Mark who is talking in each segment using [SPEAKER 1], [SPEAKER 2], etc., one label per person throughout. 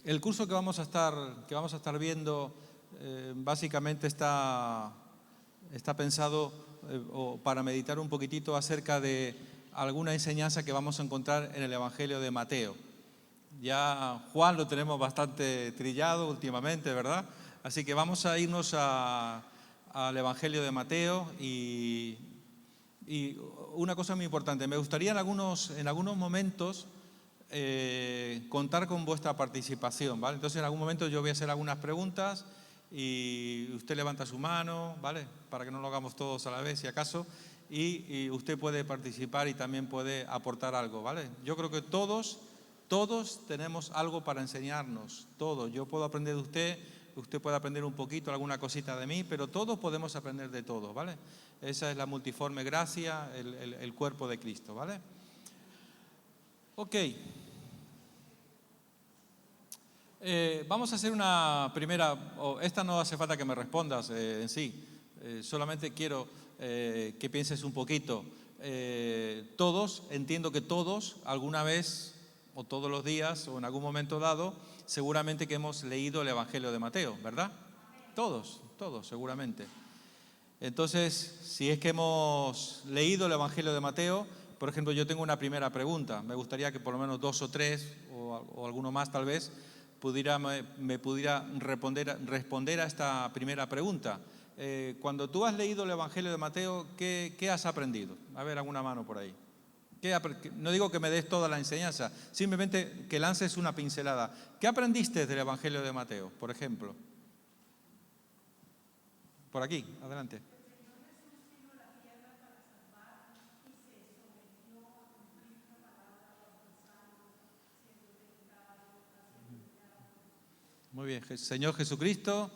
[SPEAKER 1] El curso que vamos a estar viendo básicamente está pensado para meditar un poquitito acerca de alguna enseñanza que vamos a encontrar en el Evangelio de Mateo. Ya Juan lo tenemos bastante trillado últimamente, ¿verdad? Así que vamos a irnos al Evangelio de Mateo y una cosa muy importante, me gustaría en algunos momentos contar con vuestra participación, ¿vale? Entonces en algún momento yo voy a hacer algunas preguntas y usted levanta su mano, ¿vale? Para que no lo hagamos todos a la vez, si acaso, y usted puede participar y también puede aportar algo, ¿vale? Yo creo que todos tenemos algo para enseñarnos, todos. Yo puedo aprender de usted, usted puede aprender un poquito, alguna cosita de mí, pero todos podemos aprender de todo, ¿vale? Esa es la multiforme gracia, el cuerpo de Cristo, ¿vale? Ok. Vamos a hacer una primera, esta no hace falta que me respondas en sí, solamente quiero que pienses un poquito. Todos, entiendo que todos, alguna vez, o todos los días, o en algún momento dado, seguramente que hemos leído el Evangelio de Mateo, ¿verdad? Todos, seguramente. Entonces, si es que hemos leído el Evangelio de Mateo, por ejemplo, yo tengo una primera pregunta. Me gustaría que por lo menos 2 o 3, o alguno más tal vez, me pudiera responder a esta primera pregunta. Cuando tú has leído el Evangelio de Mateo, ¿qué has aprendido? A ver, alguna mano por ahí. No digo que me des toda la enseñanza, simplemente que lances una pincelada. ¿Qué aprendiste del Evangelio de Mateo, por ejemplo? Por aquí, adelante. Muy bien, el Señor Jesucristo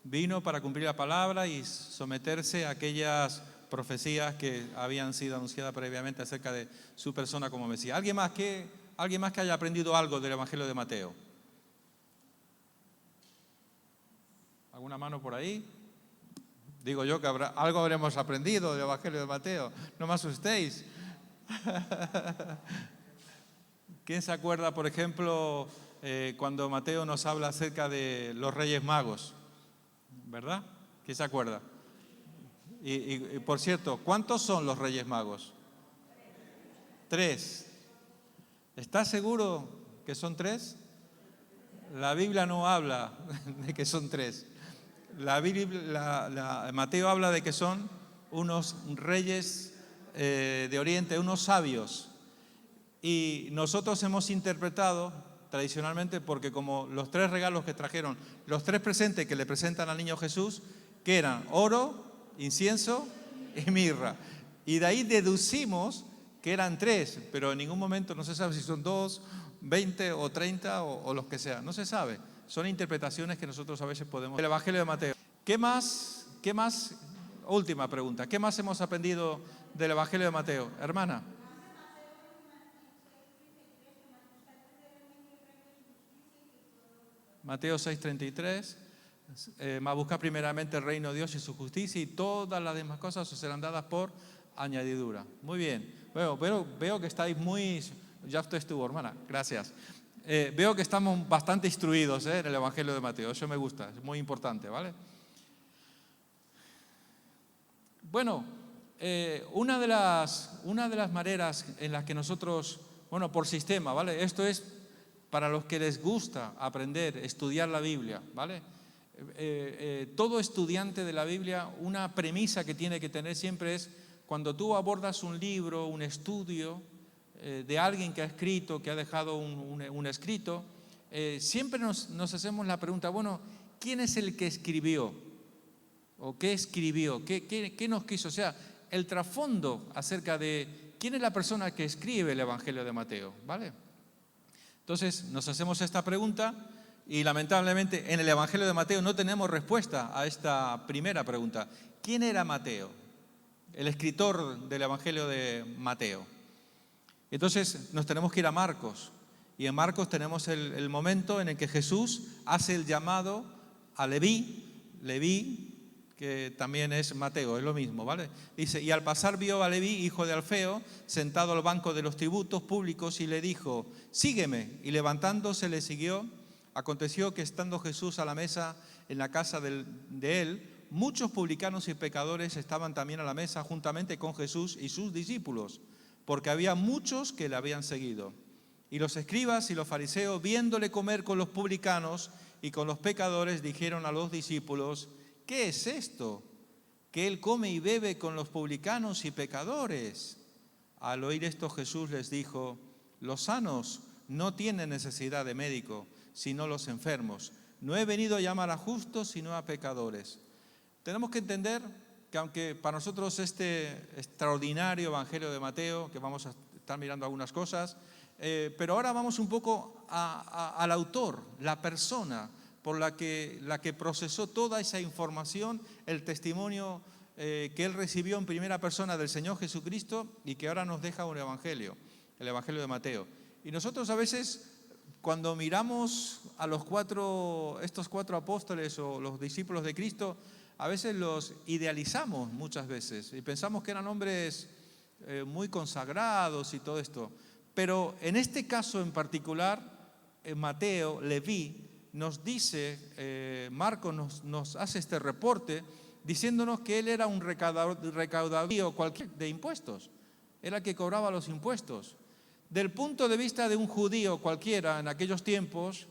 [SPEAKER 1] vino para cumplir la palabra y someterse a aquellas profecías que habían sido anunciadas previamente acerca de su persona como Mesías. ¿Alguien más que haya aprendido algo del Evangelio de Mateo? ¿Alguna mano por ahí? Digo yo que algo habremos aprendido del Evangelio de Mateo. No me asustéis. ¿Quién se acuerda, por ejemplo, cuando Mateo nos habla acerca de los Reyes Magos? ¿Verdad? ¿Quién se acuerda? Y por cierto, ¿cuántos son los Reyes Magos? 3. ¿Estás seguro que son 3? La Biblia no habla de que son 3. Mateo habla de que son unos reyes de Oriente, unos sabios. Y nosotros hemos interpretado tradicionalmente, porque como los 3 regalos que trajeron, los 3 presentes que le presentan al niño Jesús, que eran oro, incienso y mirra. Y de ahí deducimos que eran 3, pero en ningún momento no se sabe si son 2, 20 o 30 o los que sean. No se sabe. Son interpretaciones que nosotros a veces podemos... El Evangelio de Mateo. ¿Qué más? Última pregunta. ¿Qué más hemos aprendido del Evangelio de Mateo? Hermana. Mateo 6:33, busca primeramente el reino de Dios y su justicia y todas las demás cosas os serán dadas por añadidura. Muy bien, veo que estáis muy, ya usted estuvo, hermana, gracias. Veo que estamos bastante instruidos en el Evangelio de Mateo, eso me gusta, es muy importante, ¿vale? Bueno, una de las maneras en las que nosotros, por sistema, ¿vale? Esto es para los que les gusta aprender, estudiar la Biblia, ¿vale? Todo estudiante de la Biblia, una premisa que tiene que tener siempre es, cuando tú abordas un libro, un estudio de alguien que ha escrito, que ha dejado un escrito, siempre nos hacemos la pregunta, bueno, ¿quién es el que escribió? ¿O qué escribió? ¿Qué nos quiso? O sea, el trasfondo acerca de quién es la persona que escribe el Evangelio de Mateo, ¿vale? Entonces nos hacemos esta pregunta y lamentablemente en el Evangelio de Mateo no tenemos respuesta a esta primera pregunta. ¿Quién era Mateo? El escritor del Evangelio de Mateo. Entonces nos tenemos que ir a Marcos y en Marcos tenemos el momento en el que Jesús hace el llamado a Leví, que también es Mateo, es lo mismo, ¿vale? Dice, y al pasar vio a Leví, hijo de Alfeo, sentado al banco de los tributos públicos y le dijo, sígueme. Y levantándose le siguió. aconteció que estando Jesús a la mesa en la casa de él, muchos publicanos y pecadores estaban también a la mesa juntamente con Jesús y sus discípulos, porque había muchos que le habían seguido. Y los escribas y los fariseos, viéndole comer con los publicanos y con los pecadores, dijeron a los discípulos: ¿qué es esto? Que él come y bebe con los publicanos y pecadores. Al oír esto, Jesús les dijo: los sanos no tienen necesidad de médico, sino los enfermos. No he venido a llamar a justos, sino a pecadores. Tenemos que entender que aunque para nosotros este extraordinario Evangelio de Mateo, que vamos a estar mirando algunas cosas, pero ahora vamos un poco al autor, la persona por la que procesó toda esa información, el testimonio que él recibió en primera persona del Señor Jesucristo y que ahora nos deja un evangelio, el Evangelio de Mateo. Y nosotros a veces, cuando miramos a estos cuatro apóstoles o los discípulos de Cristo, a veces los idealizamos muchas veces y pensamos que eran hombres muy consagrados y todo esto. Pero en este caso en particular, Mateo, Leví, nos dice, Marcos nos hace este reporte diciéndonos que él era un recaudador cualquier de impuestos. Era el que cobraba los impuestos. Del punto de vista de un judío cualquiera en aquellos tiempos,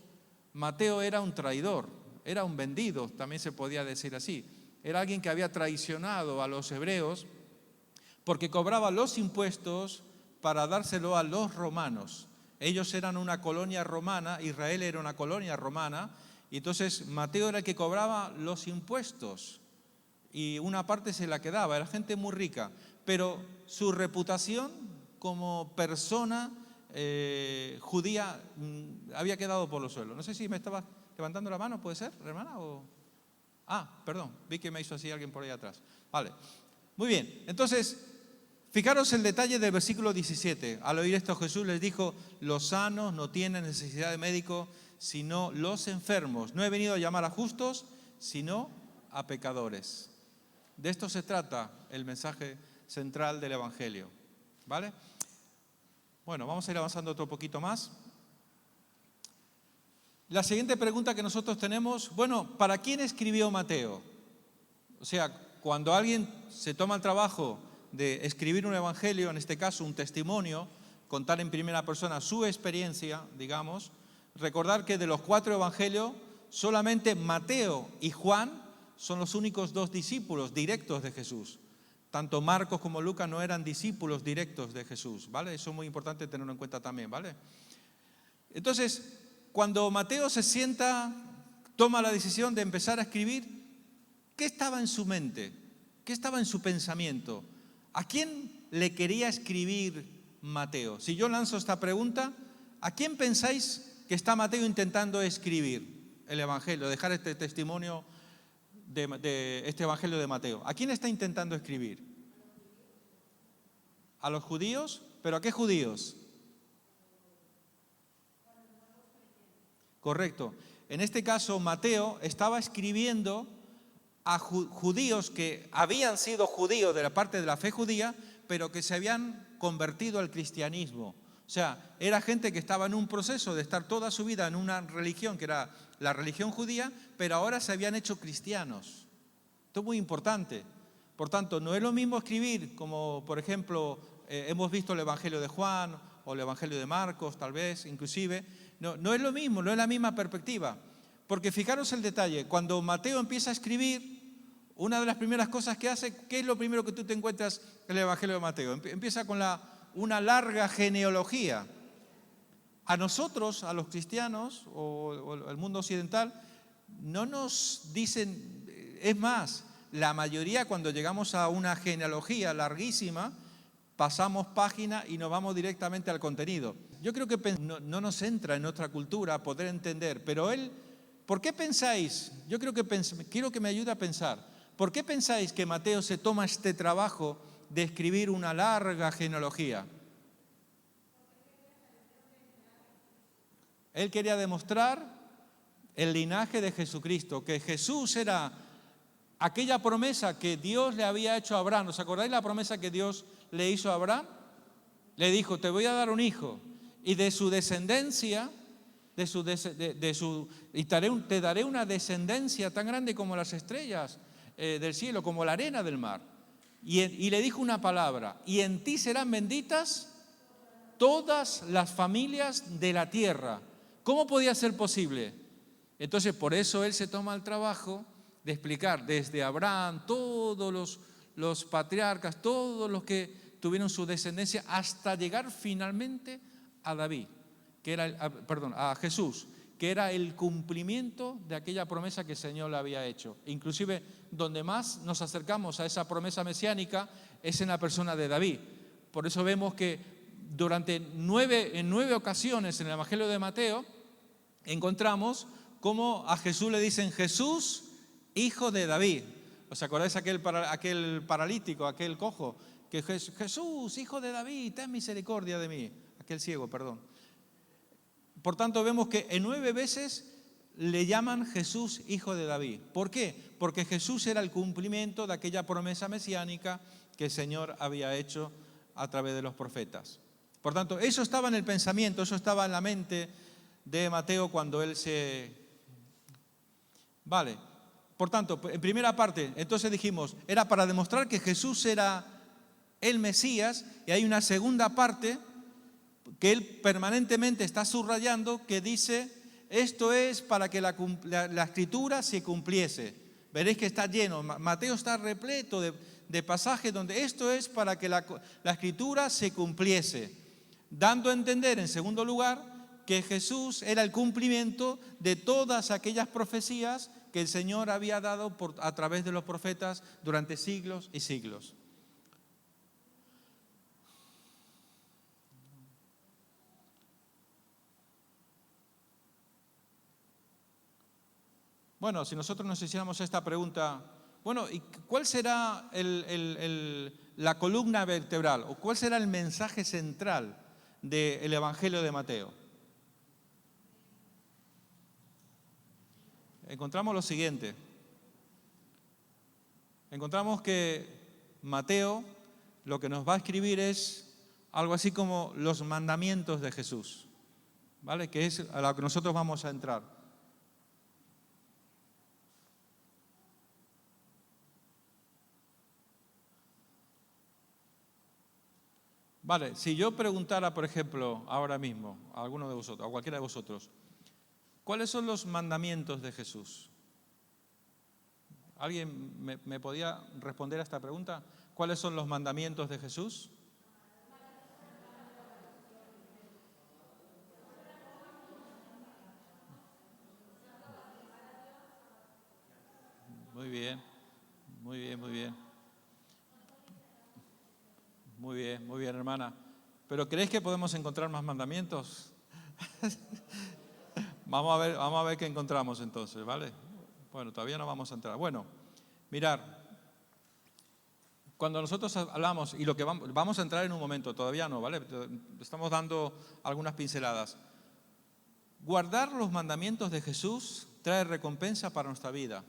[SPEAKER 1] Mateo era un traidor, era un vendido, también se podía decir así. Era alguien que había traicionado a los hebreos porque cobraba los impuestos para dárselo a los romanos. Ellos eran una colonia romana, Israel era una colonia romana, y entonces Mateo era el que cobraba los impuestos y una parte se la quedaba, era gente muy rica, pero su reputación como persona judía había quedado por los suelos. No sé si me estaba levantando la mano, ¿puede ser, hermana? Perdón, vi que me hizo así alguien por ahí atrás. Vale, muy bien, entonces fijaros el detalle del versículo 17. Al oír esto Jesús les dijo: los sanos no tienen necesidad de médico, sino los enfermos. No he venido a llamar a justos, sino a pecadores. De esto se trata el mensaje central del Evangelio, ¿vale? Bueno, vamos a ir avanzando otro poquito más. La siguiente pregunta que nosotros tenemos, bueno, ¿para quién escribió Mateo? O sea, cuando alguien se toma el trabajo de escribir un evangelio, en este caso un testimonio, contar en primera persona su experiencia, digamos, recordar que de los 4 evangelios, solamente Mateo y Juan son los únicos 2 discípulos directos de Jesús. Tanto Marcos como Lucas no eran discípulos directos de Jesús, ¿vale? Eso es muy importante tenerlo en cuenta también, ¿vale? Entonces, cuando Mateo se sienta, toma la decisión de empezar a escribir, ¿qué estaba en su mente? ¿Qué estaba en su pensamiento? ¿A quién le quería escribir Mateo? Si yo lanzo esta pregunta, ¿a quién pensáis que está Mateo intentando escribir el Evangelio, dejar este testimonio de este Evangelio de Mateo? ¿A quién está intentando escribir? ¿A los judíos? ¿Pero a qué judíos? Correcto. En este caso, Mateo estaba escribiendo a judíos que habían sido judíos de la parte de la fe judía, pero que se habían convertido al cristianismo. O sea, era gente que estaba en un proceso de estar toda su vida en una religión que era la religión judía, pero ahora se habían hecho cristianos. Esto es muy importante. Por tanto, no es lo mismo escribir como, por ejemplo, hemos visto el Evangelio de Juan o el Evangelio de Marcos, tal vez, inclusive. No es lo mismo, no es la misma perspectiva. Porque fijaros el detalle, cuando Mateo empieza a escribir, una de las primeras cosas que hace, ¿qué es lo primero que tú te encuentras en el Evangelio de Mateo? Empieza con una larga genealogía. A nosotros, a los cristianos o el mundo occidental, no nos dicen, es más, la mayoría cuando llegamos a una genealogía larguísima, pasamos página y nos vamos directamente al contenido. Yo creo que no nos entra en nuestra cultura poder entender, pero ¿por qué pensáis? Yo quiero que me ayude a pensar. ¿Por qué pensáis que Mateo se toma este trabajo de escribir una larga genealogía? Él quería demostrar el linaje de Jesucristo, que Jesús era aquella promesa que Dios le había hecho a Abraham. ¿Os acordáis la promesa que Dios le hizo a Abraham? Le dijo: te voy a dar un hijo y de su descendencia y te daré una descendencia tan grande como las estrellas del cielo, como la arena del mar. Y le dijo una palabra: y en ti serán benditas todas las familias de la tierra. ¿Cómo podía ser posible? Entonces, por eso él se toma el trabajo de explicar desde Abraham, todos los patriarcas, todos los que tuvieron su descendencia, hasta llegar finalmente a David, a Jesús, que era el cumplimiento de aquella promesa que el Señor le había hecho. Inclusive, donde más nos acercamos a esa promesa mesiánica es en la persona de David. Por eso vemos que en 9 ocasiones en el Evangelio de Mateo encontramos cómo a Jesús le dicen: Jesús, hijo de David. ¿Os acordáis aquel paralítico, aquel cojo? Que Jesús, hijo de David, ten misericordia de mí. Aquel ciego, perdón. Por tanto, vemos que en 9 veces le llaman Jesús, hijo de David. ¿Por qué? Porque Jesús era el cumplimiento de aquella promesa mesiánica que el Señor había hecho a través de los profetas. Por tanto, eso estaba en el pensamiento, eso estaba en la mente de Mateo cuando él Vale. Por tanto, en primera parte, entonces dijimos, era para demostrar que Jesús era el Mesías, y hay una segunda parte que él permanentemente está subrayando, que dice: esto es para que la escritura se cumpliese. Veréis que está lleno, Mateo está repleto de pasajes donde esto es para que la escritura se cumpliese, dando a entender, en segundo lugar, que Jesús era el cumplimiento de todas aquellas profecías que el Señor había dado a través de los profetas durante siglos y siglos. Bueno, si nosotros nos hiciéramos esta pregunta, bueno, ¿y cuál será la columna vertebral o cuál será el mensaje central del Evangelio de Mateo? Encontramos lo siguiente. Encontramos que Mateo lo que nos va a escribir es algo así como los mandamientos de Jesús, ¿vale? Que es a lo que nosotros vamos a entrar. Vale, si yo preguntara, por ejemplo, ahora mismo, a alguno de vosotros, a cualquiera de vosotros, ¿cuáles son los mandamientos de Jesús? ¿Alguien me podía responder a esta pregunta? ¿Cuáles son los mandamientos de Jesús? Muy bien, muy bien, muy bien. Muy bien, hermana. ¿Pero creéis que podemos encontrar más mandamientos? Vamos a ver qué encontramos entonces, ¿vale? Bueno, todavía no vamos a entrar. Bueno, mirar, cuando nosotros hablamos, y lo que vamos a entrar en un momento, todavía no, ¿vale? Estamos dando algunas pinceladas. Guardar los mandamientos de Jesús trae recompensa para nuestra vida.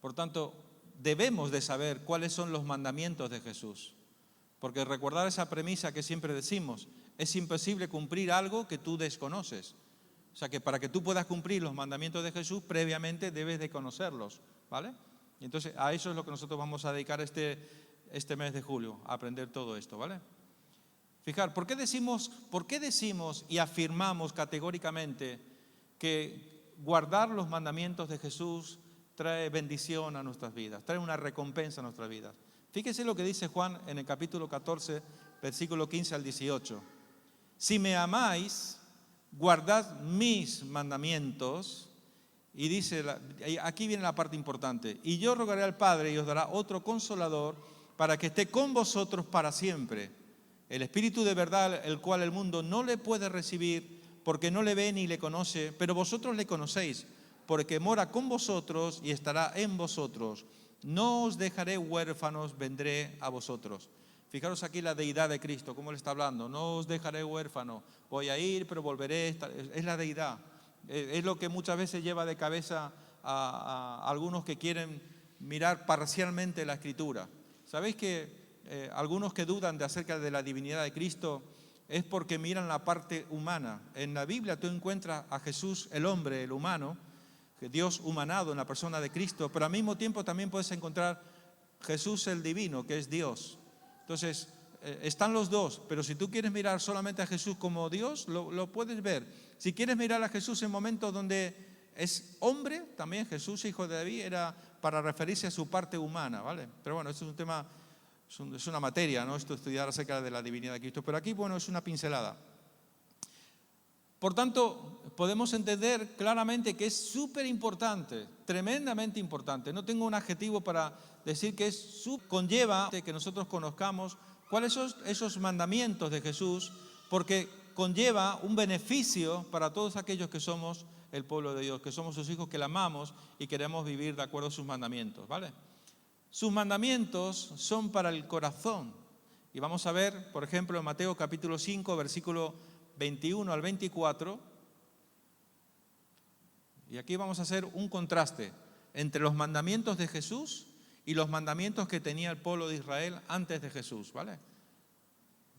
[SPEAKER 1] Por tanto, debemos de saber cuáles son los mandamientos de Jesús. Porque recordar esa premisa que siempre decimos, es imposible cumplir algo que tú desconoces. O sea que para que tú puedas cumplir los mandamientos de Jesús, previamente debes de conocerlos, ¿vale? Y entonces a eso es lo que nosotros vamos a dedicar este mes de julio, a aprender todo esto, ¿vale? Fijar, ¿por qué decimos y afirmamos categóricamente que guardar los mandamientos de Jesús trae bendición a nuestras vidas, trae una recompensa a nuestras vidas? Fíjese lo que dice Juan en el capítulo 14, versículo 15 al 18. Si me amáis, guardad mis mandamientos. Y dice, aquí viene la parte importante: y yo rogaré al Padre y os dará otro consolador para que esté con vosotros para siempre. El Espíritu de verdad, el cual el mundo no le puede recibir porque no le ve ni le conoce, pero vosotros le conocéis, porque mora con vosotros y estará en vosotros. No os dejaré huérfanos, vendré a vosotros. Fijaros aquí la deidad de Cristo, cómo le está hablando. No os dejaré huérfano, voy a ir, pero volveré. Es la deidad. Es lo que muchas veces lleva de cabeza a algunos que quieren mirar parcialmente la Escritura. ¿Sabéis que algunos que dudan acerca de la divinidad de Cristo es porque miran la parte humana. En la Biblia tú encuentras a Jesús, el hombre, el humano, Dios humanado en la persona de Cristo, pero al mismo tiempo también puedes encontrar Jesús el divino, que es Dios. Entonces, están los dos, pero si tú quieres mirar solamente a Jesús como Dios, lo puedes ver. Si quieres mirar a Jesús en momentos donde es hombre, también Jesús, hijo de David, era para referirse a su parte humana, ¿vale? Pero bueno, esto es un tema, es una materia, ¿no? Esto estudiar acerca de la divinidad de Cristo. Pero aquí, bueno, es una pincelada. Por tanto, podemos entender claramente que es súper importante, tremendamente importante. No tengo un adjetivo para decir que conlleva que nosotros conozcamos cuáles son esos mandamientos de Jesús, porque conlleva un beneficio para todos aquellos que somos el pueblo de Dios, que somos sus hijos, que le amamos y queremos vivir de acuerdo a sus mandamientos, ¿vale? Sus mandamientos son para el corazón. Y vamos a ver, por ejemplo, en Mateo capítulo 5, versículo 21 al 24. Y aquí vamos a hacer un contraste entre los mandamientos de Jesús y los mandamientos que tenía el pueblo de Israel antes de Jesús, ¿vale?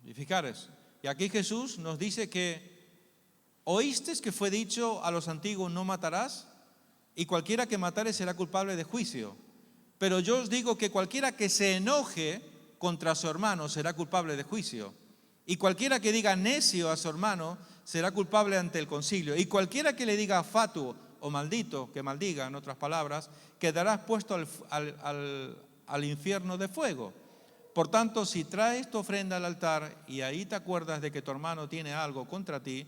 [SPEAKER 1] Y fijaros, y aquí Jesús nos dice que oísteis que fue dicho a los antiguos, no matarás, y cualquiera que matare será culpable de juicio. Pero yo os digo que cualquiera que se enoje contra su hermano será culpable de juicio. Y cualquiera que diga necio a su hermano será culpable ante el concilio. Y cualquiera que le diga fatuo o maldito, que maldiga, en otras palabras, quedará expuesto al infierno de fuego. Por tanto, si traes tu ofrenda al altar y ahí te acuerdas de que tu hermano tiene algo contra ti,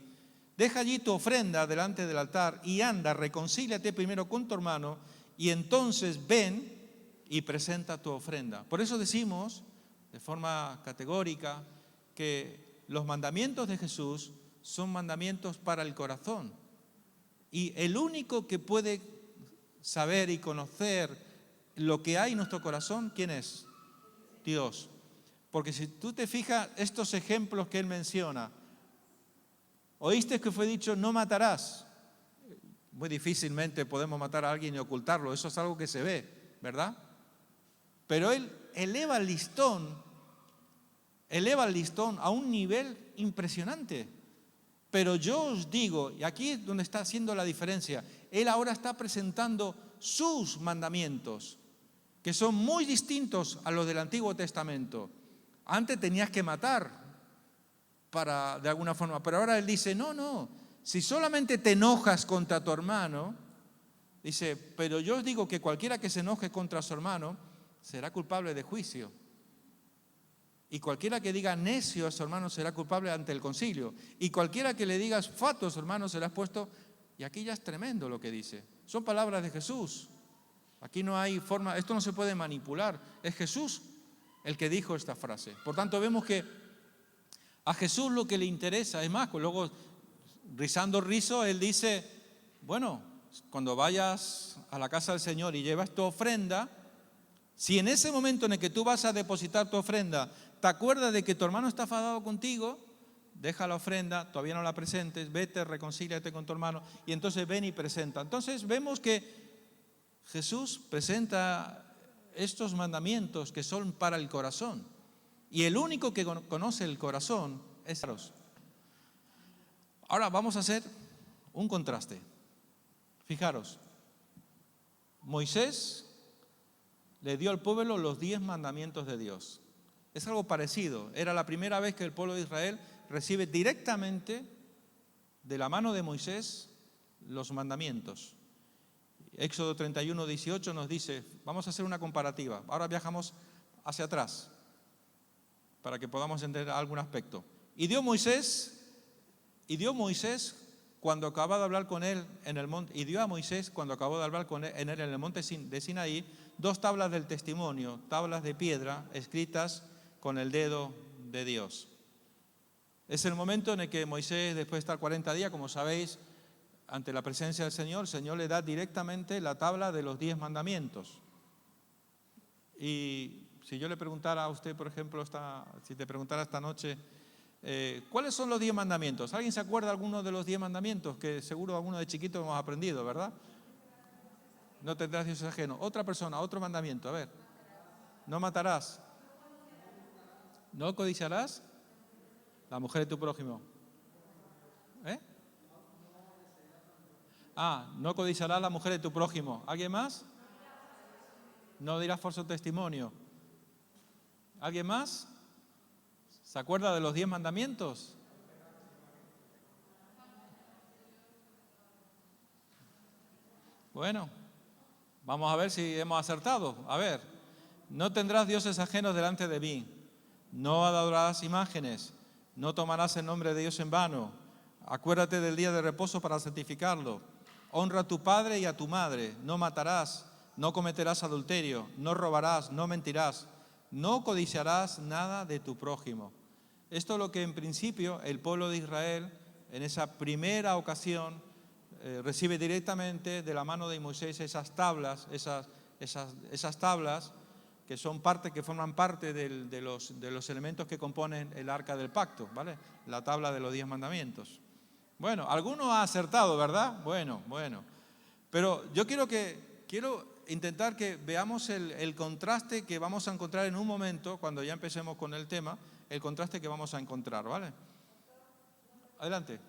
[SPEAKER 1] deja allí tu ofrenda delante del altar y anda, reconcíliate primero con tu hermano y entonces ven y presenta tu ofrenda. Por eso decimos de forma categórica que los mandamientos de Jesús son mandamientos para el corazón. Y el único que puede saber y conocer lo que hay en nuestro corazón, ¿quién es? Dios. Porque si tú te fijas, estos ejemplos que él menciona, oíste que fue dicho, no matarás. Muy difícilmente podemos matar a alguien y ocultarlo, eso es algo que se ve, ¿verdad? Pero él eleva el listón a un nivel impresionante. Pero yo os digo, y aquí es donde está haciendo la diferencia, él ahora está presentando sus mandamientos, que son muy distintos a los del Antiguo Testamento. Antes tenías que matar de alguna forma, pero ahora él dice, no, si solamente te enojas contra tu hermano, dice, pero yo os digo que cualquiera que se enoje contra su hermano será culpable de juicio. Y cualquiera que diga necio a su hermano será culpable ante el concilio. Y cualquiera que le diga fatuo a su hermano será expuesto. Y aquí ya es tremendo lo que dice. Son palabras de Jesús. Aquí no hay forma, esto no se puede manipular. Es Jesús el que dijo esta frase. Por tanto, vemos que a Jesús lo que le interesa, es más, luego rizando rizo, él dice, bueno, cuando vayas a la casa del Señor y llevas tu ofrenda, si en ese momento en el que tú vas a depositar tu ofrenda, te acuerdas de que tu hermano está enfadado contigo, deja la ofrenda, todavía no la presentes, vete, reconcíliate con tu hermano y entonces ven y presenta. Entonces vemos que Jesús presenta estos mandamientos que son para el corazón. Y el único que conoce el corazón es Dios. Ahora vamos a hacer un contraste. Fijaros, Moisés le dio al pueblo los 10 mandamientos de Dios. Es algo parecido. Era la primera vez que el pueblo de Israel recibe directamente de la mano de Moisés los mandamientos. Éxodo 31, 18 nos dice, vamos a hacer una comparativa. Ahora viajamos hacia atrás para que podamos entender algún aspecto. Y dio Moisés cuando acabó de hablar con él en el monte, y dio a Moisés cuando acabó de hablar con él en el monte de Sinaí 2 tablas del testimonio, tablas de piedra escritas con el dedo de Dios. Es el momento en el que Moisés, después de estar 40 días, como sabéis, ante la presencia del Señor, el Señor le da directamente la tabla de los 10 mandamientos. Y si yo le preguntara a usted, por ejemplo, si te preguntara esta noche, ¿cuáles son los 10 mandamientos? ¿Alguien se acuerda de alguno de los 10 mandamientos? Que seguro alguno de chiquito hemos aprendido, ¿verdad? No tendrás dioses ajenos. Otra persona, otro mandamiento, a ver. No matarás. ¿No codiciarás? La mujer de tu prójimo. ¿Eh? No codiciarás la mujer de tu prójimo. ¿Alguien más? No dirás falso testimonio. ¿Alguien más? ¿Se acuerda de los 10 mandamientos? Bueno, vamos a ver si hemos acertado. A ver, no tendrás dioses ajenos delante de mí, no adorarás imágenes, no tomarás el nombre de Dios en vano, acuérdate del día de reposo para santificarlo, honra a tu padre y a tu madre, no matarás, no cometerás adulterio, no robarás, no mentirás, no codiciarás nada de tu prójimo. Esto es lo que en principio el pueblo de Israel, en esa primera ocasión, recibe directamente de la mano de Moisés esas tablas, esas tablas que forman parte de los elementos que componen el arca del pacto, ¿vale? La tabla de los 10 mandamientos. Bueno, alguno ha acertado, ¿verdad? Bueno. Pero yo quiero intentar que veamos el contraste que vamos a encontrar en un momento, cuando ya empecemos con el tema, el contraste que vamos a encontrar, ¿vale? Adelante.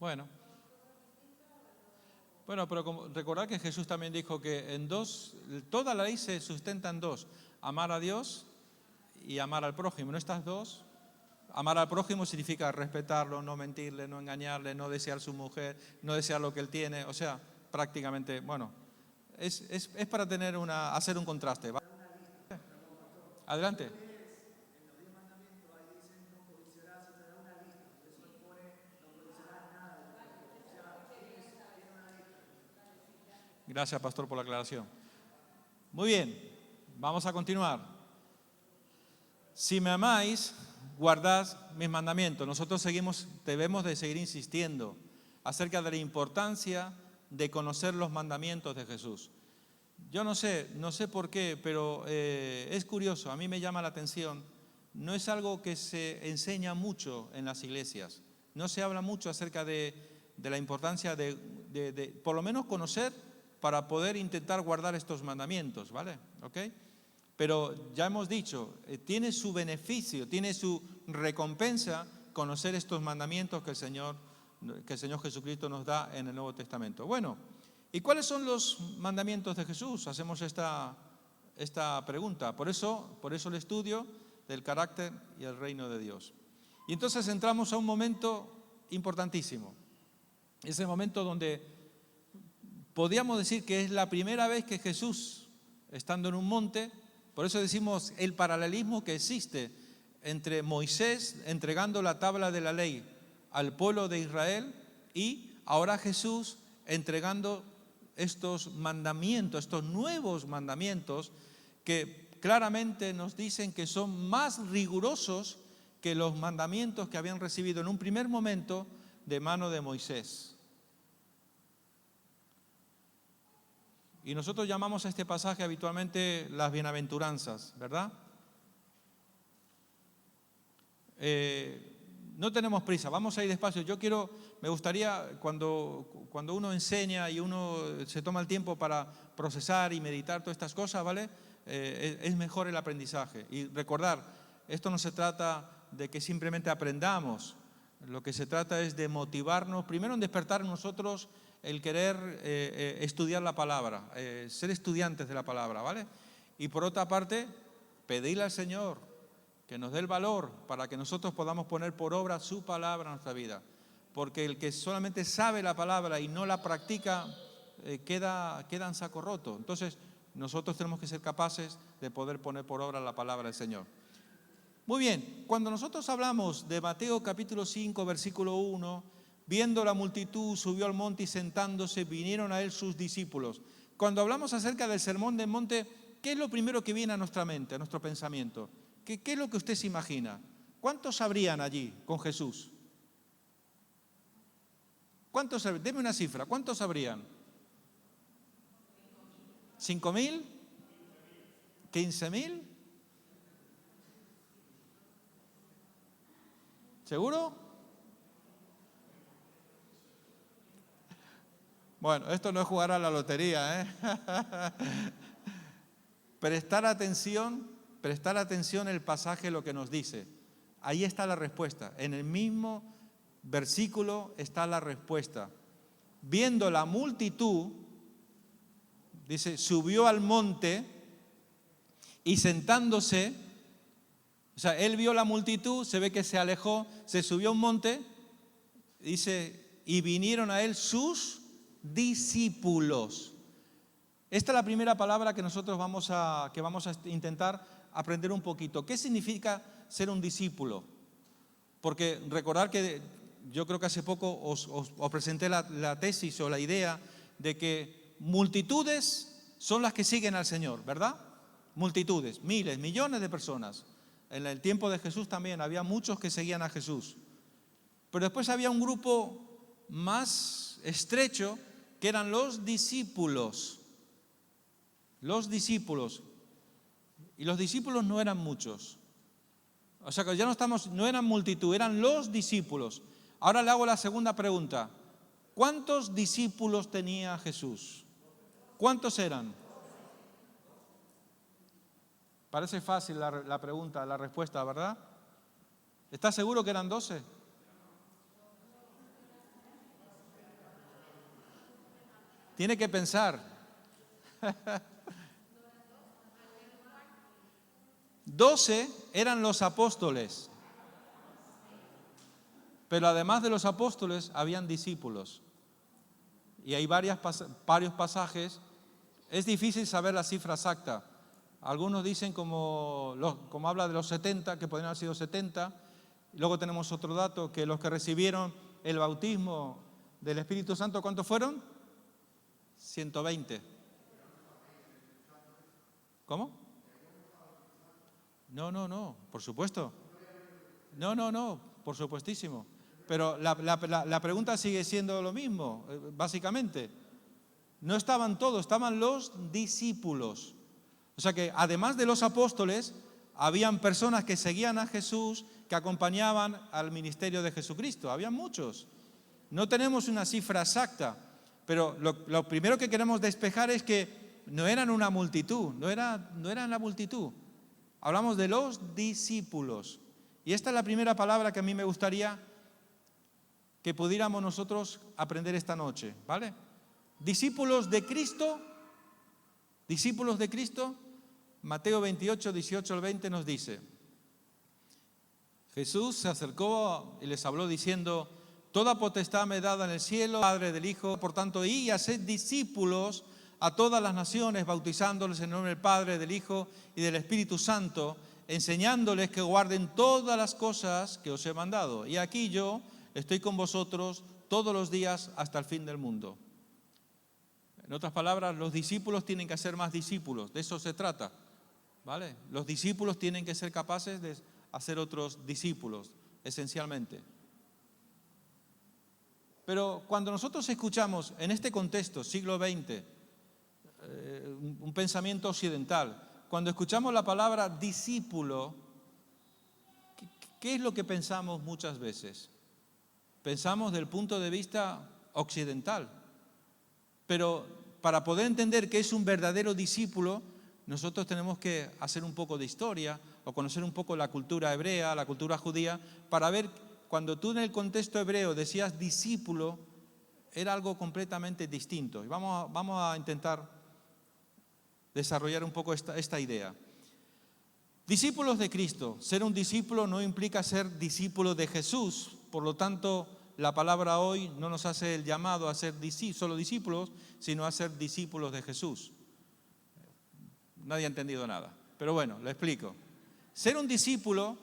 [SPEAKER 1] Bueno, pero recordad que Jesús también dijo que toda la ley se sustenta en dos: amar a Dios y amar al prójimo. ¿No estas dos? Amar al prójimo significa respetarlo, no mentirle, no engañarle, no desear su mujer, no desear lo que él tiene. O sea, prácticamente, bueno, es para hacer un contraste. ¿Vale? Adelante. Gracias, pastor, por la aclaración. Muy bien, vamos a continuar. Si me amáis, guardad mis mandamientos. Nosotros debemos de seguir insistiendo acerca de la importancia de conocer los mandamientos de Jesús. Yo no sé por qué, pero es curioso, a mí me llama la atención. No es algo que se enseña mucho en las iglesias. No se habla mucho acerca de la importancia de por lo menos conocer para poder intentar guardar estos mandamientos, ¿vale? ¿Ok? Pero ya hemos dicho, tiene su beneficio, tiene su recompensa conocer estos mandamientos que el Señor Jesucristo nos da en el Nuevo Testamento. Bueno, ¿y cuáles son los mandamientos de Jesús? Hacemos esta pregunta. Por eso el estudio del carácter y el reino de Dios. Y entonces entramos a un momento importantísimo. Ese momento donde podríamos decir que es la primera vez que Jesús, estando en un monte, por eso decimos el paralelismo que existe entre Moisés entregando la tabla de la ley al pueblo de Israel y ahora Jesús entregando estos mandamientos, estos nuevos mandamientos que claramente nos dicen que son más rigurosos que los mandamientos que habían recibido en un primer momento de mano de Moisés. Y nosotros llamamos a este pasaje habitualmente las bienaventuranzas, ¿verdad? No tenemos prisa, vamos a ir despacio. Me gustaría cuando uno enseña y uno se toma el tiempo para procesar y meditar todas estas cosas, ¿vale? Es mejor el aprendizaje. Y recordar, esto no se trata de que simplemente aprendamos, lo que se trata es de motivarnos, primero en despertar en nosotros el querer estudiar la palabra, ser estudiantes de la palabra, ¿vale? Y por otra parte, pedirle al Señor que nos dé el valor para que nosotros podamos poner por obra su palabra en nuestra vida. Porque el que solamente sabe la palabra y no la practica, queda en saco roto. Entonces, nosotros tenemos que ser capaces de poder poner por obra la palabra del Señor. Muy bien, cuando nosotros hablamos de Mateo capítulo 5, versículo 1, viendo la multitud, subió al monte y sentándose, vinieron a él sus discípulos. Cuando hablamos acerca del sermón del monte, ¿qué es lo primero que viene a nuestra mente, a nuestro pensamiento? ¿Qué es lo que usted se imagina? ¿Cuántos habrían allí con Jesús? Deme una cifra, ¿cuántos habrían? ¿5.000? ¿15.000? ¿Seguro? Bueno, esto no es jugar a la lotería, ¿eh? Prestar atención el pasaje lo que nos dice. Ahí está la respuesta. En el mismo versículo está la respuesta. Viendo la multitud, dice, subió al monte y sentándose, o sea, él vio la multitud, se ve que se alejó, se subió a un monte, dice, y vinieron a él sus discípulos. Esta es la primera palabra que nosotros vamos a intentar aprender un poquito. ¿Qué significa ser un discípulo? Porque recordar que yo creo que hace poco os presenté la tesis o la idea de que multitudes son las que siguen al Señor, ¿verdad? Multitudes, miles, millones de personas. En el tiempo de Jesús también había muchos que seguían a Jesús. Pero después había un grupo más estrecho que eran los discípulos. Los discípulos. Y los discípulos no eran muchos. O sea que ya no eran multitud, eran los discípulos. Ahora le hago la segunda pregunta. ¿Cuántos discípulos tenía Jesús? ¿Cuántos eran? Parece fácil la pregunta, la respuesta, ¿verdad? ¿Estás seguro que eran 12? Tiene que pensar. 12 eran los apóstoles. Pero además de los apóstoles, habían discípulos. Y hay varios pasajes. Es difícil saber la cifra exacta. Algunos dicen como habla de los 70, que podrían haber sido 70. Luego tenemos otro dato, que los que recibieron el bautismo del Espíritu Santo, ¿cuántos fueron? 120. ¿Cómo? No, por supuesto. No, por supuestísimo. Pero la pregunta sigue siendo lo mismo, básicamente. No estaban todos, estaban los discípulos. O sea que además de los apóstoles, habían personas que seguían a Jesús, que acompañaban al ministerio de Jesucristo. Habían muchos. No tenemos una cifra exacta, pero lo primero que queremos despejar es que no eran una multitud, no eran la multitud. Hablamos de los discípulos. Y esta es la primera palabra que a mí me gustaría que pudiéramos nosotros aprender esta noche, ¿vale? Discípulos de Cristo, Mateo 28, 18 al 20 nos dice, Jesús se acercó y les habló diciendo, toda potestad me es dada en el cielo, Padre del Hijo, por tanto, y haced discípulos a todas las naciones, bautizándoles en el nombre del Padre, del Hijo y del Espíritu Santo, enseñándoles que guarden todas las cosas que os he mandado. Y aquí yo estoy con vosotros todos los días hasta el fin del mundo. En otras palabras, los discípulos tienen que hacer más discípulos, de eso se trata, ¿vale? Los discípulos tienen que ser capaces de hacer otros discípulos, esencialmente. Pero cuando nosotros escuchamos en este contexto, siglo XX, un pensamiento occidental, cuando escuchamos la palabra discípulo, ¿qué es lo que pensamos muchas veces? Pensamos del punto de vista occidental. Pero para poder entender qué es un verdadero discípulo, nosotros tenemos que hacer un poco de historia o conocer un poco la cultura hebrea, la cultura judía, para ver cuando tú en el contexto hebreo decías discípulo, era algo completamente distinto. Y vamos a intentar desarrollar un poco esta idea. Discípulos de Cristo. Ser un discípulo no implica ser discípulo de Jesús, por lo tanto, la palabra hoy no nos hace el llamado a ser solo discípulos, sino a ser discípulos de Jesús. Nadie ha entendido nada, pero bueno, lo explico. Ser un discípulo,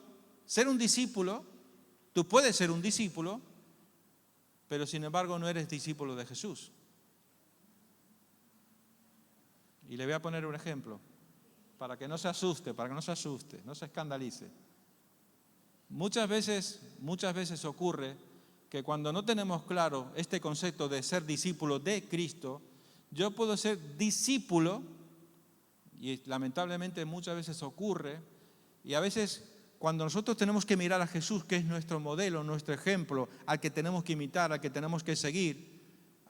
[SPEAKER 1] tú puedes ser un discípulo, pero sin embargo no eres discípulo de Jesús. Y le voy a poner un ejemplo, para que no se asuste, no se escandalice. Muchas veces ocurre que cuando no tenemos claro este concepto de ser discípulo de Cristo, yo puedo ser discípulo, y lamentablemente muchas veces ocurre, y a veces cuando nosotros tenemos que mirar a Jesús, que es nuestro modelo, nuestro ejemplo, al que tenemos que imitar, al que tenemos que seguir,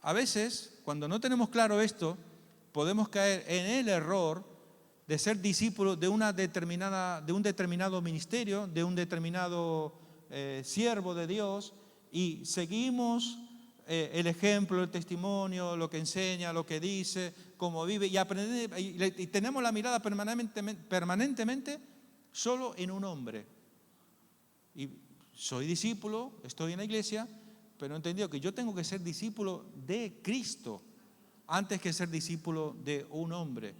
[SPEAKER 1] a veces, cuando no tenemos claro esto, podemos caer en el error de ser discípulos de un determinado ministerio, de un determinado siervo de Dios, y seguimos el ejemplo, el testimonio, lo que enseña, lo que dice, cómo vive, y tenemos la mirada permanentemente solo en un hombre. Y soy discípulo, estoy en la iglesia, pero he entendido que yo tengo que ser discípulo de Cristo antes que ser discípulo de un hombre.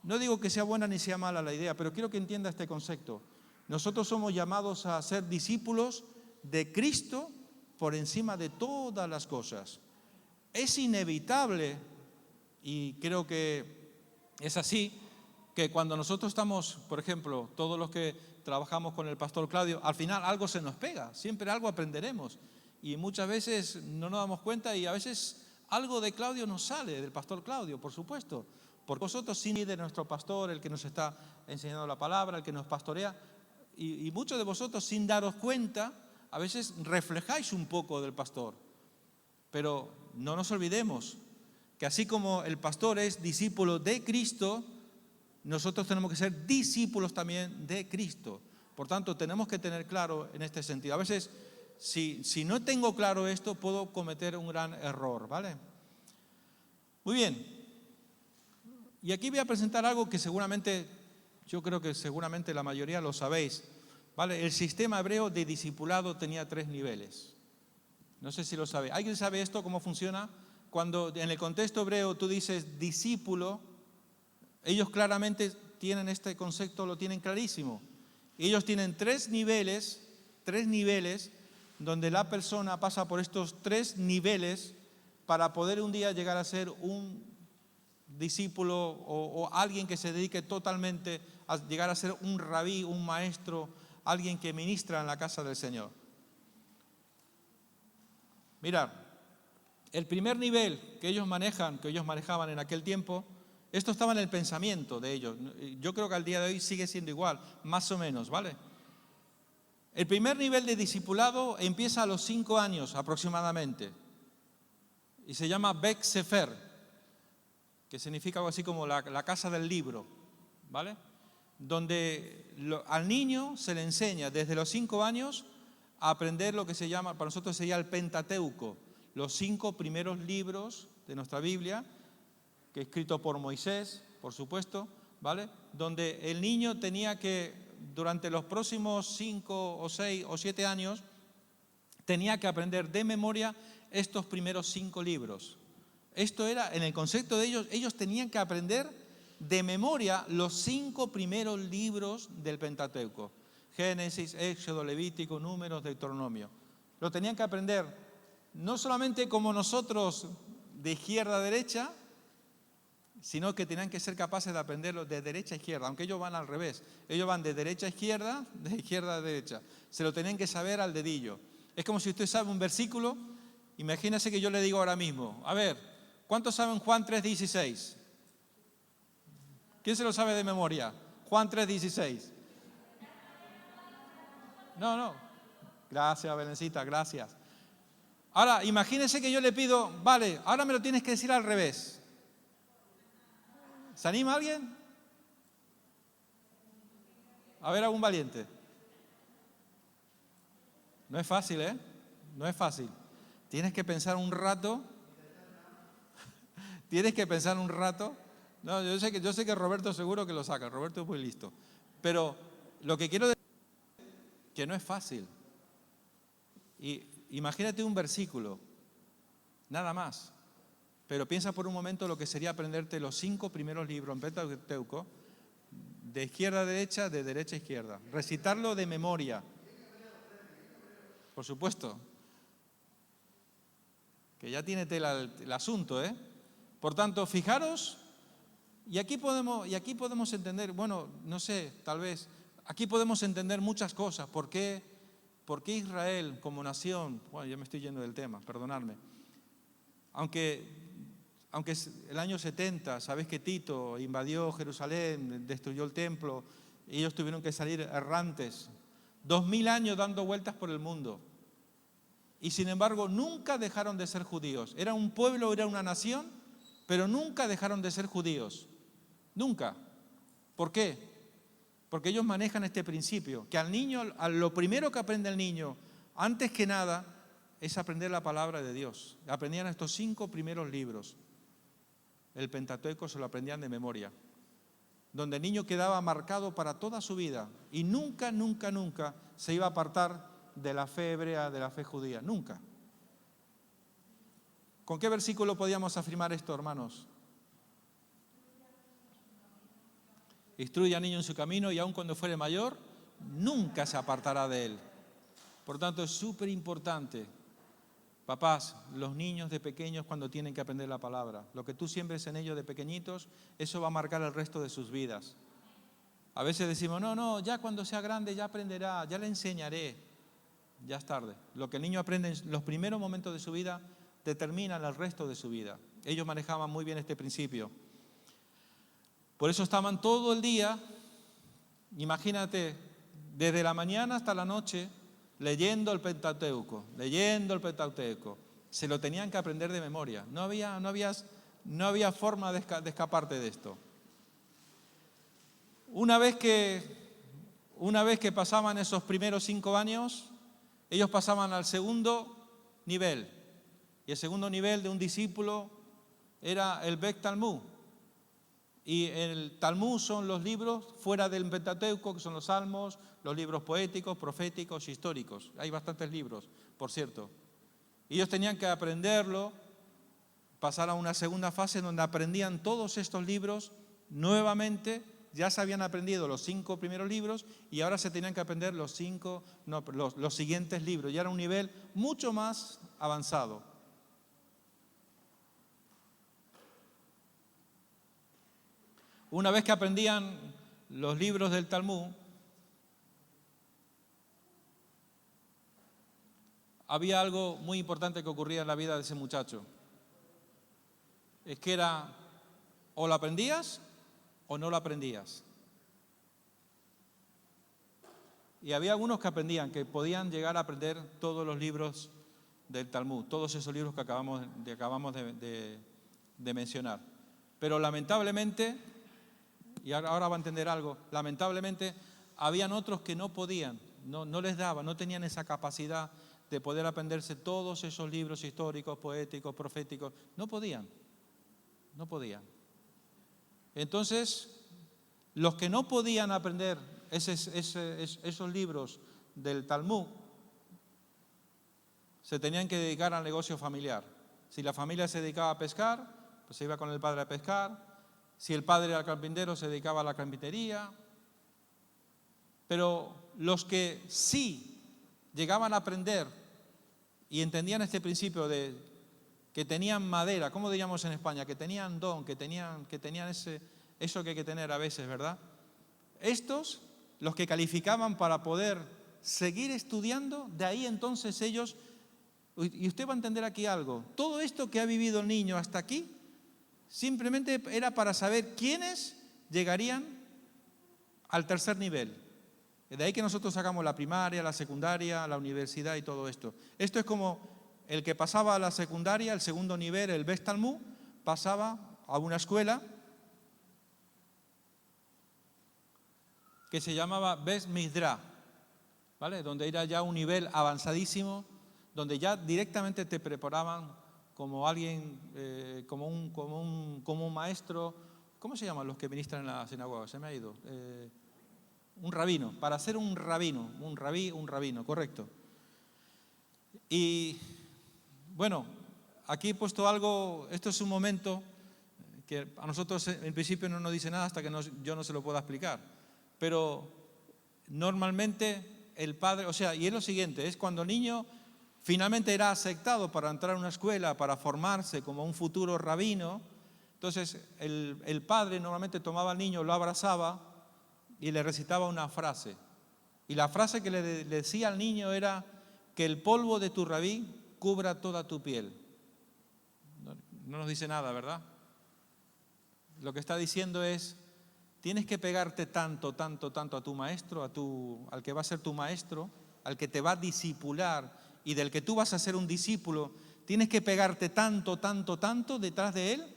[SPEAKER 1] No digo que sea buena ni sea mala la idea, pero quiero que entienda este concepto. Nosotros somos llamados a ser discípulos de Cristo por encima de todas las cosas. Es inevitable, y creo que es así, que cuando nosotros estamos, por ejemplo, todos los que trabajamos con el pastor Claudio, al final algo se nos pega, siempre algo aprenderemos. Y muchas veces no nos damos cuenta y a veces algo de Claudio nos sale, del pastor Claudio, por supuesto. Porque vosotros sí de nuestro pastor, el que nos está enseñando la palabra, el que nos pastorea, y muchos de vosotros sin daros cuenta, a veces reflejáis un poco del pastor. Pero no nos olvidemos que así como el pastor es discípulo de Cristo, nosotros tenemos que ser discípulos también de Cristo. Por tanto, tenemos que tener claro en este sentido. A veces, si no tengo claro esto, puedo cometer un gran error, ¿vale? Muy bien. Y aquí voy a presentar algo que seguramente, yo creo que seguramente la mayoría lo sabéis, ¿vale? El sistema hebreo de discipulado tenía 3 niveles. No sé si lo sabe. ¿Alguien sabe esto, cómo funciona? Cuando en el contexto hebreo tú dices discípulo, ellos claramente tienen este concepto, lo tienen clarísimo. Ellos tienen 3 niveles donde la persona pasa por estos 3 niveles para poder un día llegar a ser un discípulo o alguien que se dedique totalmente a llegar a ser un rabí, un maestro, alguien que ministra en la casa del Señor. Mirad, el primer nivel que ellos manejaban en aquel tiempo, esto estaba en el pensamiento de ellos. Yo creo que al día de hoy sigue siendo igual, más o menos, ¿vale? El primer nivel de discipulado empieza a los 5 años aproximadamente y se llama Bek Sefer, que significa algo así como la casa del libro, ¿vale? Donde al niño se le enseña desde los 5 años a aprender lo que se llama, para nosotros sería el Pentateuco, los 5 primeros libros de nuestra Biblia, que es escrito por Moisés, por supuesto, ¿vale? Donde el niño tenía que, durante los próximos 5 o 6 o 7 años, tenía que aprender de memoria estos primeros 5 libros. Esto era, en el concepto de ellos tenían que aprender de memoria los 5 primeros libros del Pentateuco. Génesis, Éxodo, Levítico, Números, Deuteronomio. Lo tenían que aprender no solamente como nosotros de izquierda a derecha, sino que tenían que ser capaces de aprenderlo de derecha a izquierda, aunque ellos van al revés. Ellos van de derecha a izquierda, de izquierda a derecha. Se lo tenían que saber al dedillo. Es como si usted sabe un versículo, imagínese que yo le digo ahora mismo, a ver, ¿cuántos saben Juan 3:16? ¿Quién se lo sabe de memoria? Juan 3:16. No. Gracias, Belencita, gracias. Ahora, imagínese que yo le pido, vale, ahora me lo tienes que decir al revés. ¿Se anima alguien? A ver, algún valiente. No es fácil, ¿eh? No es fácil. Tienes que pensar un rato. No, yo sé que Roberto seguro que lo saca. Roberto es muy listo. Pero lo que quiero decir es que no es fácil. Y imagínate un versículo, nada más. Pero piensa por un momento lo que sería aprenderte los 5 primeros libros en Pentateuco, de izquierda a derecha, de derecha a izquierda. Recitarlo de memoria. Por supuesto. Que ya tiene tela el asunto, ¿eh? Por tanto, fijaros, y aquí podemos entender, bueno, no sé, tal vez, aquí podemos entender muchas cosas. ¿Por qué Israel como nación? Bueno, ya me estoy yendo del tema, perdonadme. Aunque el año 70, sabéis que Tito invadió Jerusalén, destruyó el templo, ellos tuvieron que salir errantes, 2000 años dando vueltas por el mundo. y sin embargo nunca dejaron de ser judíos. Era un pueblo, era una nación, pero nunca dejaron de ser judíos. Nunca. ¿Por qué? Porque ellos manejan este principio, que al niño, lo primero que aprende el niño, antes que nada, es aprender la palabra de Dios. Aprendían estos 5 primeros libros. El Pentateuco se lo aprendían de memoria, donde el niño quedaba marcado para toda su vida y nunca, nunca, nunca se iba a apartar de la fe hebrea, de la fe judía. Nunca. ¿Con qué versículo podíamos afirmar esto, hermanos? Instruye al niño en su camino y aun cuando fuere mayor, nunca se apartará de él. Por tanto, es súper importante. Papás, los niños de pequeños cuando tienen que aprender la palabra, lo que tú siembres en ellos de pequeñitos, eso va a marcar el resto de sus vidas. A veces decimos, no, ya cuando sea grande ya aprenderá, ya le enseñaré. Ya es tarde. Lo que el niño aprende en los primeros momentos de su vida determinan el resto de su vida. Ellos manejaban muy bien este principio. Por eso estaban todo el día, imagínate, desde la mañana hasta la noche, leyendo el Pentateuco. Se lo tenían que aprender de memoria. No había forma de escaparte de esto. Una vez que pasaban esos primeros 5 años, ellos pasaban al segundo nivel. Y el segundo nivel de un discípulo era el Bet Talmud. Y el Talmud son los libros fuera del Pentateuco, que son los salmos, los libros poéticos, proféticos, históricos. Hay bastantes libros, por cierto. Y ellos tenían que aprenderlo, pasar a una segunda fase donde aprendían todos estos libros nuevamente. Ya se habían aprendido los 5 primeros libros y ahora se tenían que aprender los siguientes libros. Ya era un nivel mucho más avanzado. Una vez que aprendían los libros del Talmud, había algo muy importante que ocurría en la vida de ese muchacho. Es que era, o lo aprendías o no lo aprendías. Y había algunos que aprendían, que podían llegar a aprender todos los libros del Talmud, todos esos libros que acabamos de mencionar. Pero lamentablemente, y ahora va a entender algo, lamentablemente habían otros que no podían, no les daba, no tenían esa capacidad de poder aprenderse todos esos libros históricos, poéticos, proféticos. No podían. Entonces, los que no podían aprender esos libros del Talmud se tenían que dedicar al negocio familiar. Si la familia se dedicaba a pescar, pues se iba con el padre a pescar. Si el padre era carpintero, se dedicaba a la carpintería. Pero los que sí llegaban a aprender y entendían este principio de que tenían madera, ¿cómo diríamos en España? Que tenían don, que tenían eso que hay que tener a veces, ¿verdad? Estos, los que calificaban para poder seguir estudiando, de ahí entonces ellos, y usted va a entender aquí algo, todo esto que ha vivido el niño hasta aquí, simplemente era para saber quiénes llegarían al tercer nivel. De ahí que nosotros sacamos la primaria, la secundaria, la universidad y todo esto. Esto es como el que pasaba a la secundaria, el segundo nivel, el Bet Talmud, pasaba a una escuela que se llamaba Bet Midrash, ¿vale? Donde era ya un nivel avanzadísimo, donde ya directamente te preparaban como alguien, como un maestro. ¿Cómo se llaman los que ministran en la sinagoga? Se me ha ido. Un rabino, para ser un rabino, un rabino, correcto. Y bueno, aquí he puesto algo, esto es un momento que a nosotros en principio no nos dice nada hasta que yo no se lo pueda explicar. Pero normalmente el padre, y es lo siguiente, es cuando el niño finalmente era aceptado para entrar a una escuela, para formarse como un futuro rabino. Entonces el padre normalmente tomaba al niño, lo abrazaba y le recitaba una frase. Y la frase que le decía al niño era que el polvo de tu rabí cubra toda tu piel. No nos dice nada, ¿verdad? Lo que está diciendo es, tienes que pegarte tanto a tu maestro, al que va a ser tu maestro, al que te va a discipular y del que tú vas a ser un discípulo, tienes que pegarte tanto, tanto, tanto detrás de él,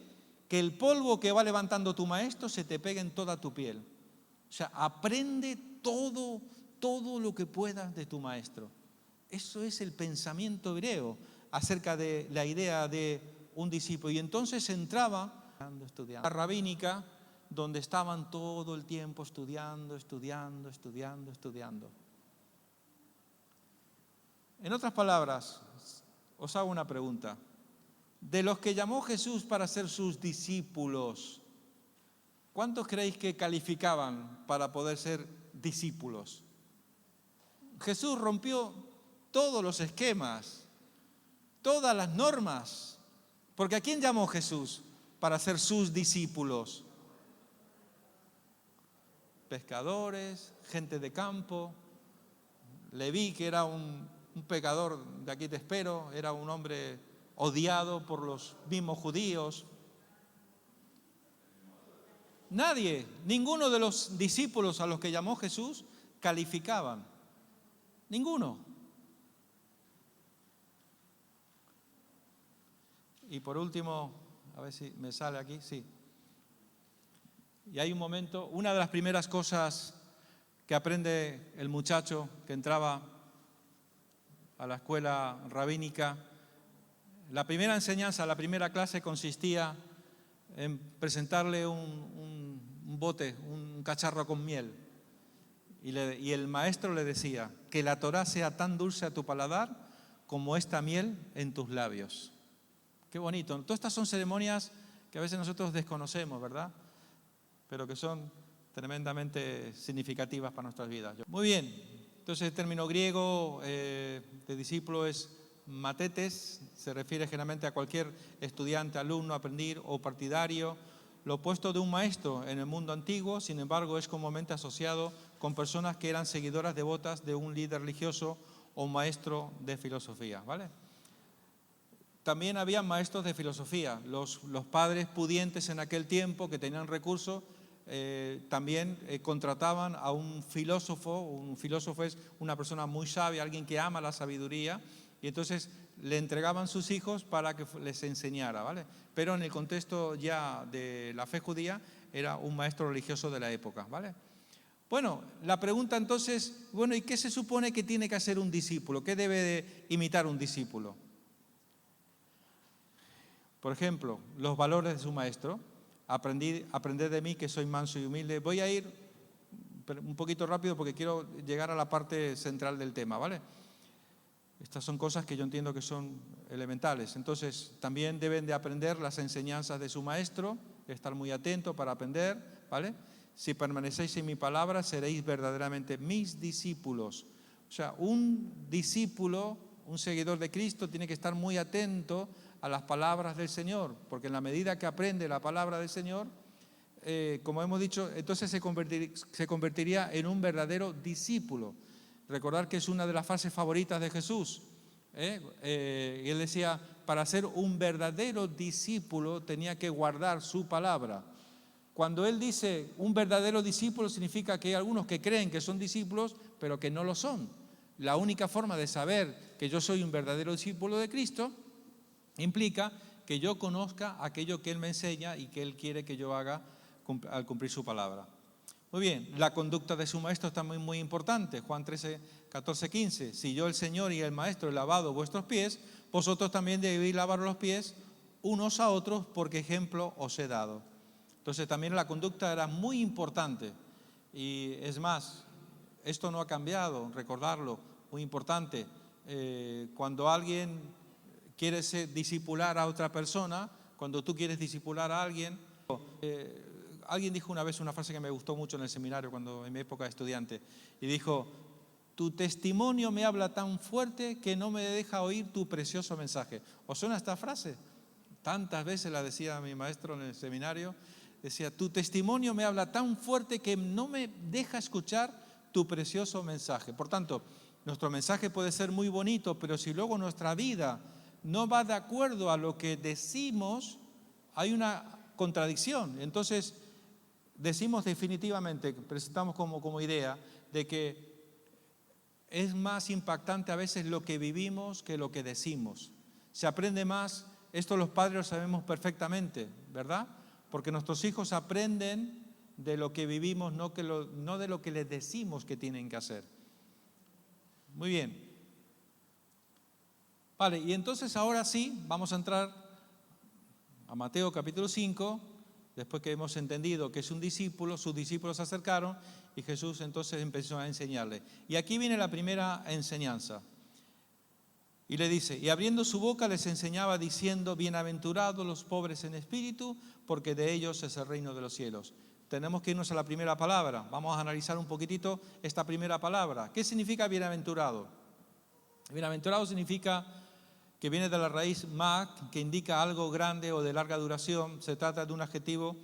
[SPEAKER 1] que el polvo que va levantando tu maestro se te pegue en toda tu piel. O sea, aprende todo, todo lo que puedas de tu maestro. Eso es el pensamiento griego acerca de la idea de un discípulo. Y entonces entraba estudiando la rabínica, donde estaban todo el tiempo estudiando. En otras palabras, os hago una pregunta. De los que llamó Jesús para ser sus discípulos, ¿cuántos creéis que calificaban para poder ser discípulos? Jesús rompió todos los esquemas, todas las normas, porque ¿a quién llamó Jesús para ser sus discípulos? Pescadores, gente de campo. Leví, que era un pecador, de aquí te espero, era un hombre odiado por los mismos judíos. Nadie, ninguno de los discípulos a los que llamó Jesús calificaban. Ninguno. Y por último, a ver si me sale aquí, sí. Y hay un momento, una de las primeras cosas que aprende el muchacho que entraba a la escuela rabínica, la primera enseñanza, la primera clase consistía en presentarle un bote, un cacharro con miel. Y el maestro le decía, que la Torá sea tan dulce a tu paladar como esta miel en tus labios. Qué bonito. Todas estas son ceremonias que a veces nosotros desconocemos, ¿verdad? Pero que son tremendamente significativas para nuestras vidas. Muy bien, entonces el término griego de discípulo es matetes, se refiere generalmente a cualquier estudiante, alumno, aprendiz o partidario. Lo opuesto de un maestro en el mundo antiguo, sin embargo, es comúnmente asociado con personas que eran seguidoras devotas de un líder religioso o maestro de filosofía, ¿vale? También había maestros de filosofía. Los padres pudientes en aquel tiempo que tenían recursos también contrataban a un filósofo. Un filósofo es una persona muy sabia, alguien que ama la sabiduría, y entonces le entregaban sus hijos para que les enseñara, ¿vale? Pero en el contexto ya de la fe judía era un maestro religioso de la época, ¿vale? Bueno, la pregunta entonces, bueno, ¿y qué se supone que tiene que hacer un discípulo? ¿Qué debe de imitar un discípulo? Por ejemplo, los valores de su maestro. Aprended de mí que soy manso y humilde. Voy a ir un poquito rápido porque quiero llegar a la parte central del tema, ¿vale? Estas son cosas que yo entiendo que son elementales. Entonces, también deben de aprender las enseñanzas de su maestro, estar muy atentos para aprender, ¿vale? Si permanecéis en mi palabra, seréis verdaderamente mis discípulos. O sea, un discípulo, un seguidor de Cristo, tiene que estar muy atento a las palabras del Señor, porque en la medida que aprende la palabra del Señor, como hemos dicho, entonces se convertiría en un verdadero discípulo. Recordar que es una de las frases favoritas de Jesús. Y él decía, para ser un verdadero discípulo tenía que guardar su palabra. Cuando él dice un verdadero discípulo, significa que hay algunos que creen que son discípulos, pero que no lo son. La única forma de saber que yo soy un verdadero discípulo de Cristo implica que yo conozca aquello que Él me enseña y que Él quiere que yo haga al cumplir su palabra. Muy bien, la conducta de su maestro está muy importante. Juan 13, 14, 15. Si yo, el Señor y el Maestro, he lavado vuestros pies, vosotros también debéis lavar los pies unos a otros, porque ejemplo os he dado. Entonces también la conducta era muy importante. Y es más, esto no ha cambiado, recordarlo, muy importante. Cuando alguien quiere discipular a otra persona, cuando tú quieres discipular a alguien, alguien dijo una vez una frase que me gustó mucho en el seminario, cuando en mi época de estudiante, y dijo, tu testimonio me habla tan fuerte que no me deja oír tu precioso mensaje. ¿Os suena esta frase? Tantas veces la decía mi maestro en el seminario, decía, tu testimonio me habla tan fuerte que no me deja escuchar tu precioso mensaje. Por tanto, nuestro mensaje puede ser muy bonito, pero si luego nuestra vida no va de acuerdo a lo que decimos, hay una contradicción. Entonces, decimos definitivamente, presentamos como idea, de que es más impactante a veces lo que vivimos que lo que decimos. Se aprende más, esto los padres lo sabemos perfectamente, ¿verdad? Porque nuestros hijos aprenden de lo que vivimos, no de lo que les decimos que tienen que hacer. Muy bien. Vale, y entonces ahora sí, vamos a entrar a Mateo capítulo 5, después que hemos entendido que es un discípulo, sus discípulos se acercaron y Jesús entonces empezó a enseñarle. Y aquí viene la primera enseñanza. Y le dice, y abriendo su boca les enseñaba diciendo, bienaventurados los pobres en espíritu, porque de ellos es el reino de los cielos. Tenemos que irnos a la primera palabra. Vamos a analizar un poquitito esta primera palabra. ¿Qué significa bienaventurado? Bienaventurado significa que viene de la raíz mag, que indica algo grande o de larga duración. Se trata de un adjetivo,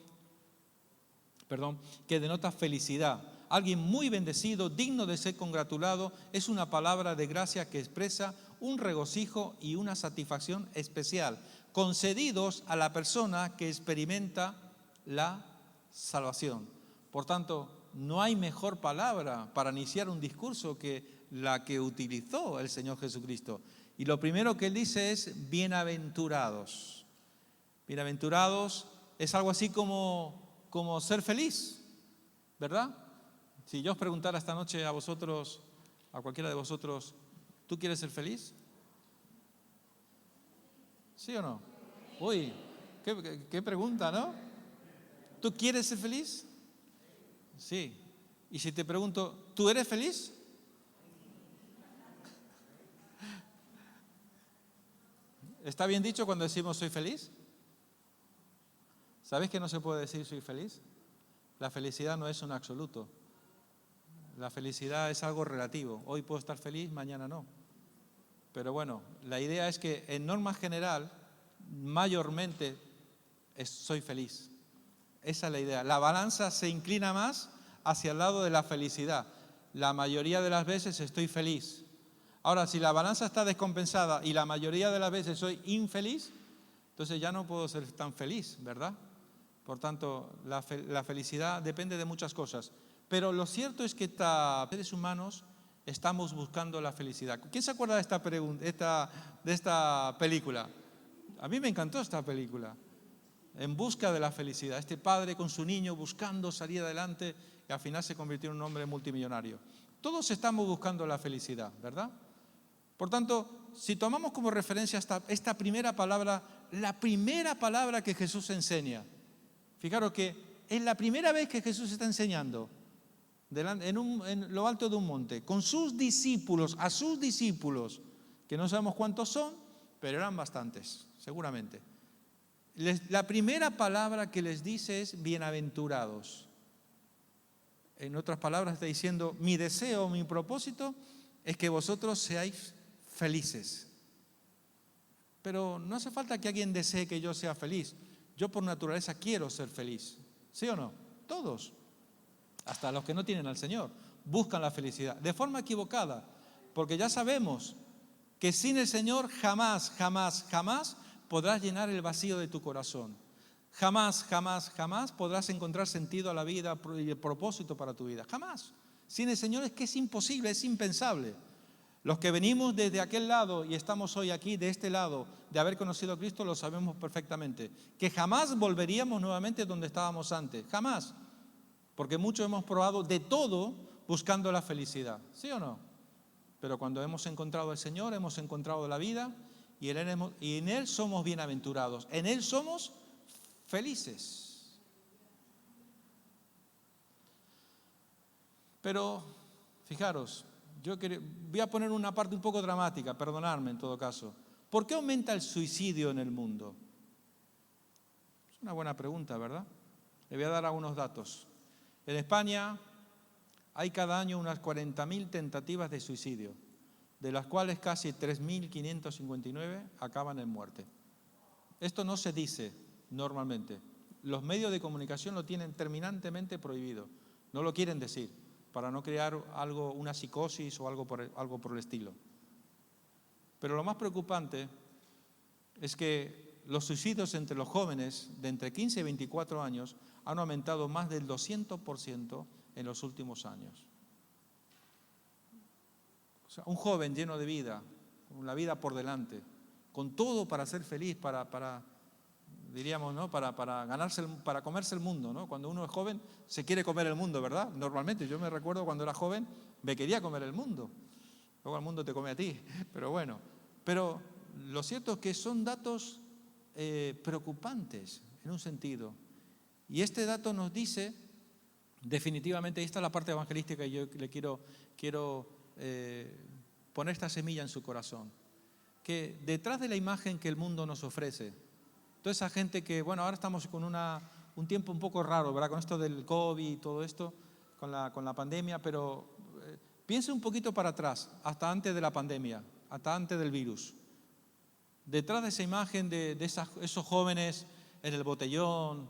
[SPEAKER 1] que denota felicidad. Alguien muy bendecido, digno de ser congratulado, es una palabra de gracia que expresa un regocijo y una satisfacción especial, concedidos a la persona que experimenta la salvación. Por tanto, no hay mejor palabra para iniciar un discurso que la que utilizó el Señor Jesucristo. Y lo primero que Él dice es bienaventurados. Bienaventurados es algo así como ser feliz, ¿verdad? Si yo os preguntara esta noche a vosotros, a cualquiera de vosotros, ¿tú quieres ser feliz? ¿Sí o no? Uy, qué pregunta, ¿no? ¿Tú quieres ser feliz? Sí. Y si te pregunto, ¿tú eres feliz? ¿Está bien dicho cuando decimos soy feliz? ¿Sabes que no se puede decir soy feliz? La felicidad no es un absoluto. La felicidad es algo relativo. Hoy puedo estar feliz, mañana no. Pero bueno, la idea es que en norma general, mayormente soy feliz. Esa es la idea. La balanza se inclina más hacia el lado de la felicidad. La mayoría de las veces estoy feliz. Ahora, si la balanza está descompensada y la mayoría de las veces soy infeliz, entonces ya no puedo ser tan feliz, ¿verdad? Por tanto, la felicidad depende de muchas cosas. Pero lo cierto es que los seres humanos estamos buscando la felicidad. ¿Quién se acuerda de esta película? A mí me encantó esta película. En busca de la felicidad. Este padre con su niño buscando salir adelante y al final se convirtió en un hombre multimillonario. Todos estamos buscando la felicidad, ¿verdad? Por tanto, si tomamos como referencia esta primera palabra, la primera palabra que Jesús enseña, fijaros que es la primera vez que Jesús está enseñando en lo alto de un monte, con sus discípulos, a sus discípulos, que no sabemos cuántos son, pero eran bastantes, seguramente. La primera palabra que les dice es bienaventurados. En otras palabras está diciendo, mi deseo, mi propósito es que vosotros seáis felices. Pero no hace falta que alguien desee que yo sea feliz. Yo por naturaleza quiero ser feliz. ¿Sí o no? Todos. Hasta los que no tienen al Señor buscan la felicidad. De forma equivocada. Porque ya sabemos que sin el Señor jamás, jamás, jamás podrás llenar el vacío de tu corazón. Jamás, jamás, jamás podrás encontrar sentido a la vida y el propósito para tu vida. Jamás. Sin el Señor es que es imposible, es impensable. Los que venimos desde aquel lado y estamos hoy aquí, de este lado, de haber conocido a Cristo, lo sabemos perfectamente. Que jamás volveríamos nuevamente donde estábamos antes. Jamás. Porque muchos hemos probado de todo buscando la felicidad. ¿Sí o no? Pero cuando hemos encontrado al Señor, hemos encontrado la vida y en Él somos bienaventurados. En Él somos felices. Pero, fijaros, voy a poner una parte un poco dramática, perdonadme en todo caso. ¿Por qué aumenta el suicidio en el mundo? Es una buena pregunta, ¿verdad? Le voy a dar algunos datos. En España hay cada año unas 40.000 tentativas de suicidio, de las cuales casi 3.559 acaban en muerte. Esto no se dice normalmente. Los medios de comunicación lo tienen terminantemente prohibido. No lo quieren decir, para no crear una psicosis o algo por el estilo. Pero lo más preocupante es que los suicidios entre los jóvenes de entre 15 y 24 años han aumentado más del 200% en los últimos años. O sea, un joven lleno de vida, con la vida por delante, con todo para ser feliz, diríamos, ¿no? Para ganarse, para comerse el mundo, ¿no? Cuando uno es joven se quiere comer el mundo, ¿verdad? Normalmente, yo me recuerdo cuando era joven, me quería comer el mundo. Luego el mundo te come a ti, pero bueno. Pero lo cierto es que son datos preocupantes en un sentido. Y este dato nos dice, definitivamente, esta es la parte evangelística y yo le quiero poner esta semilla en su corazón, que detrás de la imagen que el mundo nos ofrece, toda esa gente que, bueno, ahora estamos con un tiempo un poco raro, ¿verdad? Con esto del COVID y todo esto, con la pandemia, pero piense un poquito para atrás, hasta antes de la pandemia, hasta antes del virus. Detrás de esa imagen de esos jóvenes en el botellón,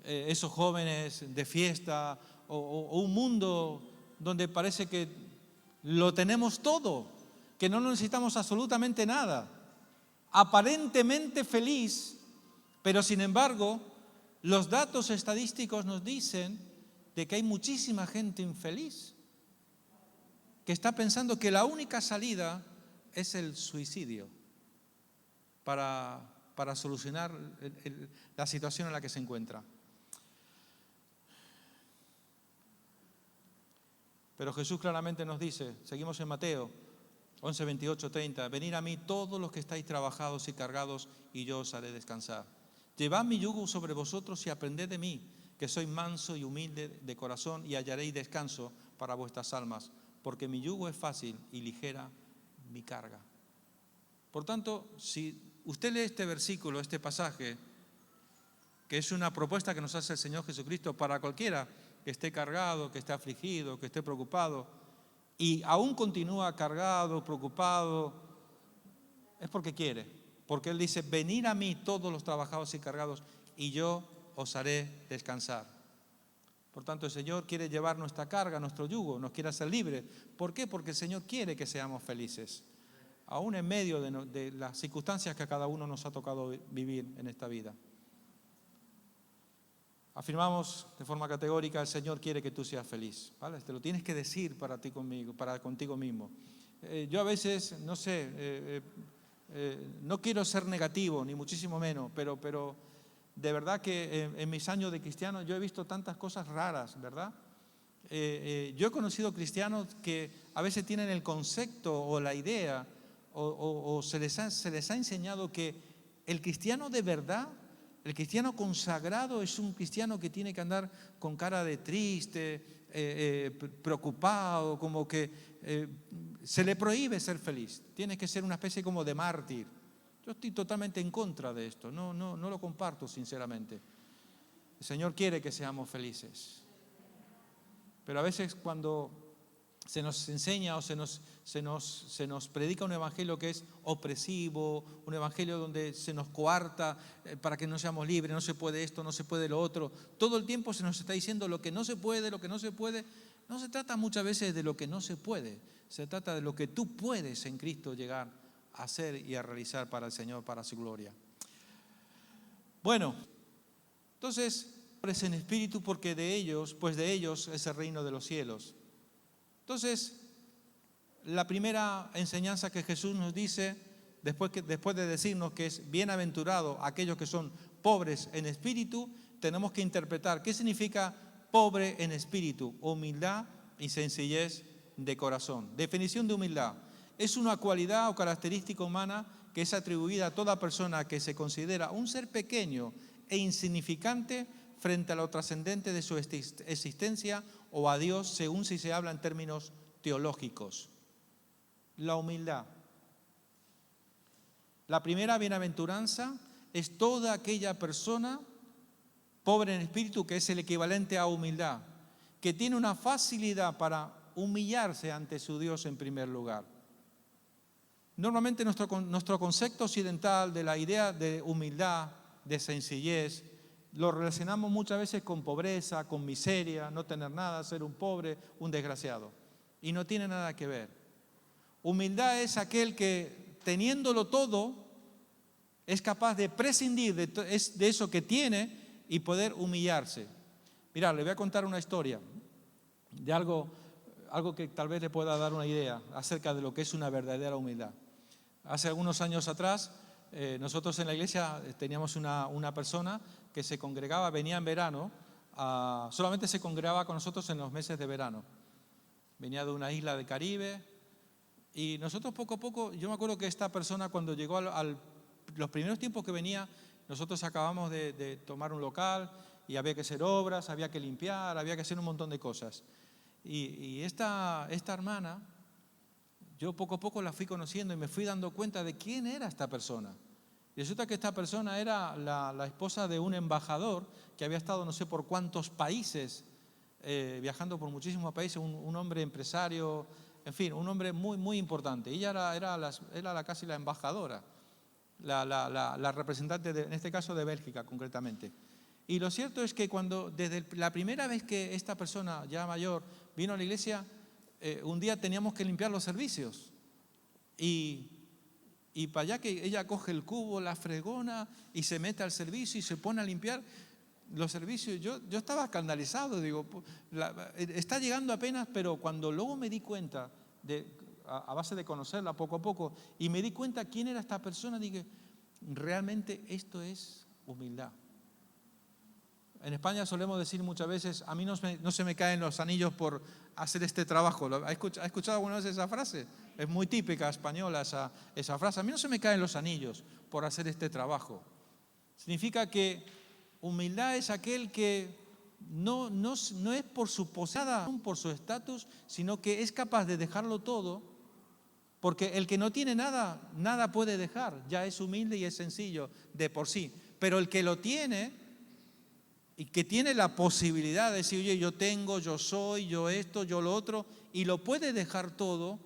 [SPEAKER 1] esos jóvenes de fiesta, o un mundo donde parece que lo tenemos todo, que no necesitamos absolutamente nada, aparentemente feliz, pero sin embargo, los datos estadísticos nos dicen de que hay muchísima gente infeliz, que está pensando que la única salida es el suicidio para solucionar la situación en la que se encuentra. Pero Jesús claramente nos dice, seguimos en Mateo 11, 28, 30, venid a mí todos los que estáis trabajados y cargados y yo os haré descansar. Llevad mi yugo sobre vosotros y aprended de mí, que soy manso y humilde de corazón, y hallaréis descanso para vuestras almas, porque mi yugo es fácil y ligera mi carga. Por tanto, si usted lee este versículo, este pasaje, que es una propuesta que nos hace el Señor Jesucristo para cualquiera que esté cargado, que esté afligido, que esté preocupado, y aún continúa cargado, preocupado, es porque quiere. Porque Él dice, venid a mí todos los trabajados y cargados, y yo os haré descansar. Por tanto, el Señor quiere llevar nuestra carga, nuestro yugo, nos quiere hacer libres. ¿Por qué? Porque el Señor quiere que seamos felices, aún en medio de las circunstancias que a cada uno nos ha tocado vivir en esta vida. Afirmamos de forma categórica, el Señor quiere que tú seas feliz, ¿vale? Te lo tienes que decir para ti conmigo, para contigo mismo. Yo a veces, no sé, no quiero ser negativo, ni muchísimo menos, pero de verdad que en mis años de cristiano yo he visto tantas cosas raras, ¿verdad? Yo he conocido cristianos que a veces tienen el concepto o la idea o se les ha enseñado que el cristiano de verdad, el cristiano consagrado es un cristiano que tiene que andar con cara de triste, preocupado, como que se le prohíbe ser feliz. Tiene que ser una especie como de mártir. Yo estoy totalmente en contra de esto, no lo comparto sinceramente. El Señor quiere que seamos felices. Pero a veces cuando se nos enseña o se nos predica un evangelio que es opresivo, un evangelio donde se nos coarta para que no seamos libres, no se puede esto, no se puede lo otro. Todo el tiempo se nos está diciendo lo que no se puede, lo que no se puede. No se trata muchas veces de lo que no se puede, se trata de lo que tú puedes en Cristo llegar a hacer y a realizar para el Señor, para su gloria. Bueno, entonces, pobres en espíritu, porque de ellos es el reino de los cielos. Entonces, la primera enseñanza que Jesús nos dice, después de decirnos que es bienaventurado aquellos que son pobres en espíritu, tenemos que interpretar qué significa pobre en espíritu: humildad y sencillez de corazón. Definición de humildad: es una cualidad o característica humana que es atribuida a toda persona que se considera un ser pequeño e insignificante frente a lo trascendente de su existencia o a Dios, según si se habla en términos teológicos. La humildad. La primera bienaventuranza es toda aquella persona pobre en espíritu, que es el equivalente a humildad, que tiene una facilidad para humillarse ante su Dios en primer lugar. Normalmente nuestro concepto occidental de la idea de humildad, de sencillez, lo relacionamos muchas veces con pobreza, con miseria, no tener nada, ser un pobre, un desgraciado. Y no tiene nada que ver. Humildad es aquel que, teniéndolo todo, es capaz de prescindir de eso que tiene y poder humillarse. Mirá, le voy a contar una historia de algo algo que tal vez le pueda dar una idea acerca de lo que es una verdadera humildad. Hace algunos años atrás, nosotros en la iglesia teníamos una persona que se congregaba, venía en verano, solamente se congregaba con nosotros en los meses de verano. Venía de una isla del Caribe y nosotros poco a poco, yo me acuerdo que esta persona cuando llegó los primeros tiempos que venía, nosotros acabamos de tomar un local y había que hacer obras, había que limpiar, había que hacer un montón de cosas. Y esta hermana, yo poco a poco la fui conociendo y me fui dando cuenta de quién era esta persona. Y resulta que esta persona era la esposa de un embajador que había estado no sé por cuántos países, viajando por muchísimos países, un hombre empresario, en fin, un hombre muy, muy importante. Ella era casi la embajadora, la representante, en este caso de Bélgica concretamente. Y lo cierto es que desde la primera vez que esta persona ya mayor vino a la iglesia, un día teníamos que limpiar los servicios. Y para allá que ella coge el cubo, la fregona y se mete al servicio y se pone a limpiar los servicios. Yo estaba escandalizado, digo, está llegando apenas, pero cuando luego me di cuenta, a base de conocerla poco a poco, y me di cuenta quién era esta persona, dije, realmente esto es humildad. En España solemos decir muchas veces, a mí no se me caen los anillos por hacer este trabajo. ¿Ha escuchado alguna vez esa frase? Es muy típica española esa frase. A mí no se me caen los anillos por hacer este trabajo. Significa que humildad es aquel que no es por su posada, por su estatus, sino que es capaz de dejarlo todo, porque el que no tiene nada, nada puede dejar. Ya es humilde y es sencillo de por sí. Pero el que lo tiene y que tiene la posibilidad de decir, oye, yo tengo, yo soy, yo esto, yo lo otro, y lo puede dejar todo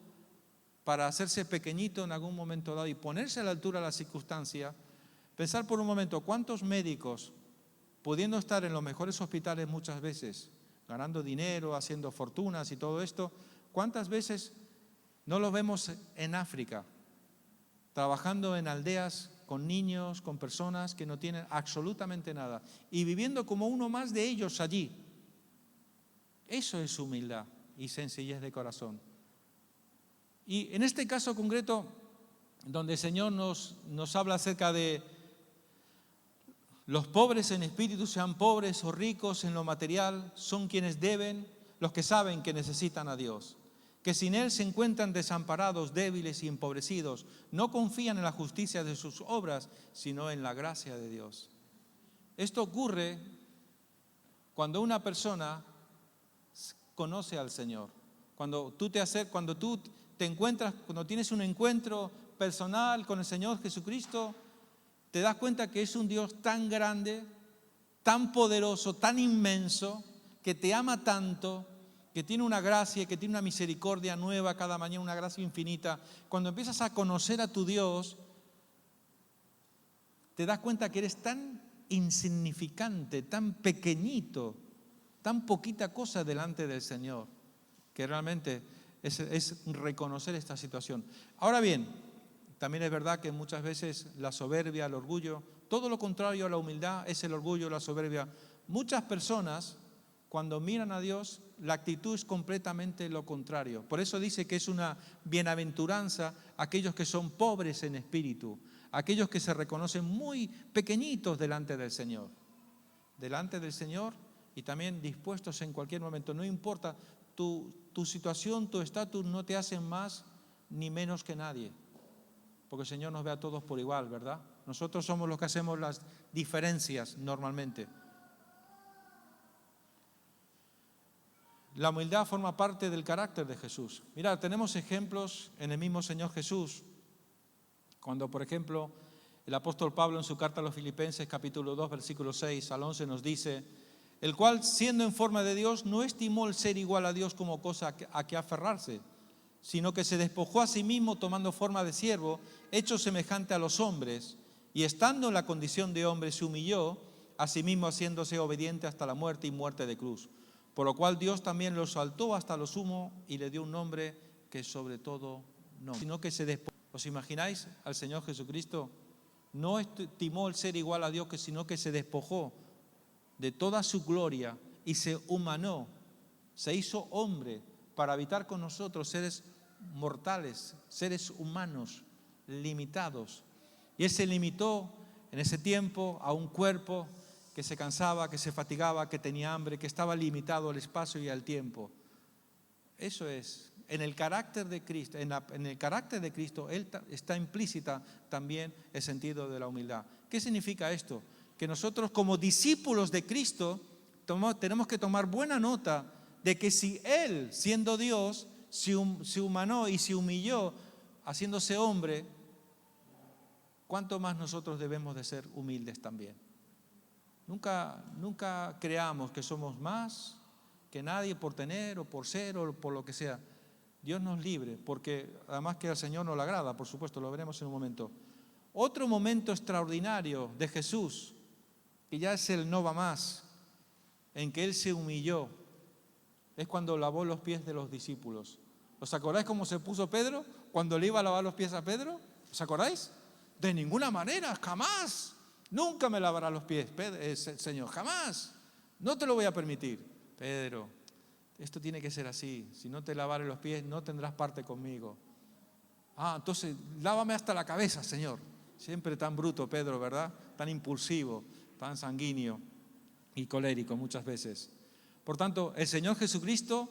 [SPEAKER 1] para hacerse pequeñito en algún momento dado y ponerse a la altura de la circunstancia. Pensar por un momento, ¿cuántos médicos, pudiendo estar en los mejores hospitales muchas veces, ganando dinero, haciendo fortunas y todo esto, cuántas veces no los vemos en África, trabajando en aldeas con niños, con personas que no tienen absolutamente nada y viviendo como uno más de ellos allí? Eso es humildad y sencillez de corazón. Y en este caso concreto, donde el Señor nos habla acerca de los pobres en espíritu, sean pobres o ricos en lo material, son quienes deben, los que saben que necesitan a Dios, que sin Él se encuentran desamparados, débiles y empobrecidos, no confían en la justicia de sus obras, sino en la gracia de Dios. Esto ocurre cuando una persona conoce al Señor, cuando tú te encuentras, cuando tienes un encuentro personal con el Señor Jesucristo, te das cuenta que es un Dios tan grande, tan poderoso, tan inmenso, que te ama tanto, que tiene una gracia, que tiene una misericordia nueva cada mañana, una gracia infinita. Cuando empiezas a conocer a tu Dios, te das cuenta que eres tan insignificante, tan pequeñito, tan poquita cosa delante del Señor, que realmente es reconocer esta situación. Ahora bien, también es verdad que muchas veces la soberbia, el orgullo, todo lo contrario a la humildad es el orgullo, la soberbia. Muchas personas, cuando miran a Dios, la actitud es completamente lo contrario. Por eso dice que es una bienaventuranza aquellos que son pobres en espíritu, aquellos que se reconocen muy pequeñitos delante del Señor. Delante del Señor y también dispuestos en cualquier momento. No importa, tu situación, tu estatus no te hacen más ni menos que nadie. Porque el Señor nos ve a todos por igual, ¿verdad? Nosotros somos los que hacemos las diferencias normalmente. La humildad forma parte del carácter de Jesús. Mira, tenemos ejemplos en el mismo Señor Jesús. Cuando, por ejemplo, el apóstol Pablo en su carta a los Filipenses, capítulo 2, versículo 6 al 11 nos dice, el cual, siendo en forma de Dios, no estimó el ser igual a Dios como cosa a que aferrarse, sino que se despojó a sí mismo tomando forma de siervo, hecho semejante a los hombres, y estando en la condición de hombre se humilló, a sí mismo haciéndose obediente hasta la muerte y muerte de cruz. Por lo cual Dios también lo exaltó hasta lo sumo y le dio un nombre que sobre todo no. Sino que se despojó. ¿Os imagináis al Señor Jesucristo? No estimó el ser igual a Dios, sino que se despojó de toda su gloria y se humanó, se hizo hombre para habitar con nosotros, seres mortales, seres humanos, limitados. Y Él se limitó en ese tiempo a un cuerpo que se cansaba, que se fatigaba, que tenía hambre, que estaba limitado al espacio y al tiempo. Eso es, en el carácter de Cristo, en el carácter de Cristo, está implícita también el sentido de la humildad. ¿Qué significa esto? Que nosotros como discípulos de Cristo tenemos que tomar buena nota de que si Él, siendo Dios, se humanó y se humilló haciéndose hombre, ¿cuánto más nosotros debemos de ser humildes también? Nunca creamos que somos más que nadie por tener o por ser o por lo que sea. Dios nos libre, porque además que al Señor no le agrada, por supuesto, lo veremos en un momento. Otro momento extraordinario de Jesús, que ya es el no va más, en que Él se humilló, es cuando lavó los pies de los discípulos. ¿Os acordáis cómo se puso Pedro cuando le iba a lavar los pies a Pedro? ¿Os acordáis? De ninguna manera, jamás. Nunca me lavará los pies, Señor, jamás. No te lo voy a permitir. Pedro, esto tiene que ser así. Si no te lavaré los pies, no tendrás parte conmigo. Entonces, lávame hasta la cabeza, Señor. Siempre tan bruto, Pedro, ¿verdad? Tan impulsivo, tan sanguíneo y colérico muchas veces. Por tanto, el Señor Jesucristo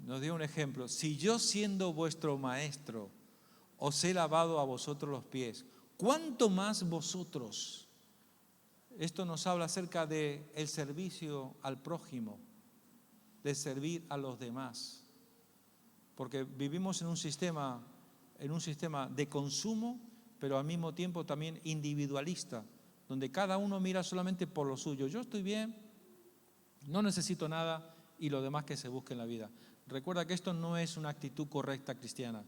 [SPEAKER 1] nos dio un ejemplo. Si yo, siendo vuestro maestro, os he lavado a vosotros los pies, ¿cuánto más vosotros? Esto nos habla acerca del servicio al prójimo, de servir a los demás. Porque vivimos en un sistema de consumo, pero al mismo tiempo también individualista, donde cada uno mira solamente por lo suyo. Yo estoy bien, no necesito nada y lo demás que se busque en la vida. Recuerda que esto no es una actitud correcta cristiana.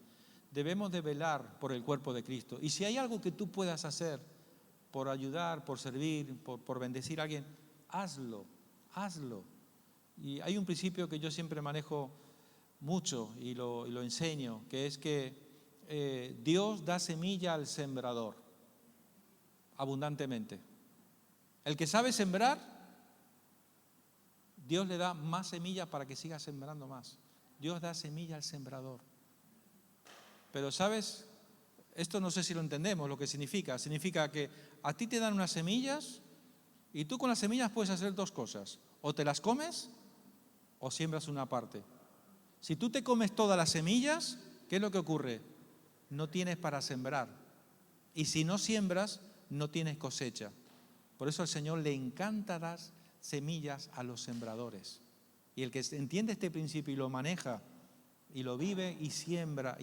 [SPEAKER 1] Debemos de velar por el cuerpo de Cristo. Y si hay algo que tú puedas hacer por ayudar, por servir, por bendecir a alguien, hazlo. Y hay un principio que yo siempre manejo mucho y lo enseño, que es que Dios da semilla al sembrador abundantemente. El que sabe sembrar, Dios le da más semilla para que siga sembrando más. Dios da semilla al sembrador. Pero ¿sabes? Esto no sé si lo entendemos, lo que significa. Significa que a ti te dan unas semillas y tú con las semillas puedes hacer dos cosas. O te las comes o siembras una parte. Si tú te comes todas las semillas, ¿qué es lo que ocurre? No tienes para sembrar. Y si no siembras, no tienes cosecha. Por eso al Señor le encanta dar semillas a los sembradores. Y el que entiende este principio y lo maneja y lo vive y siembra,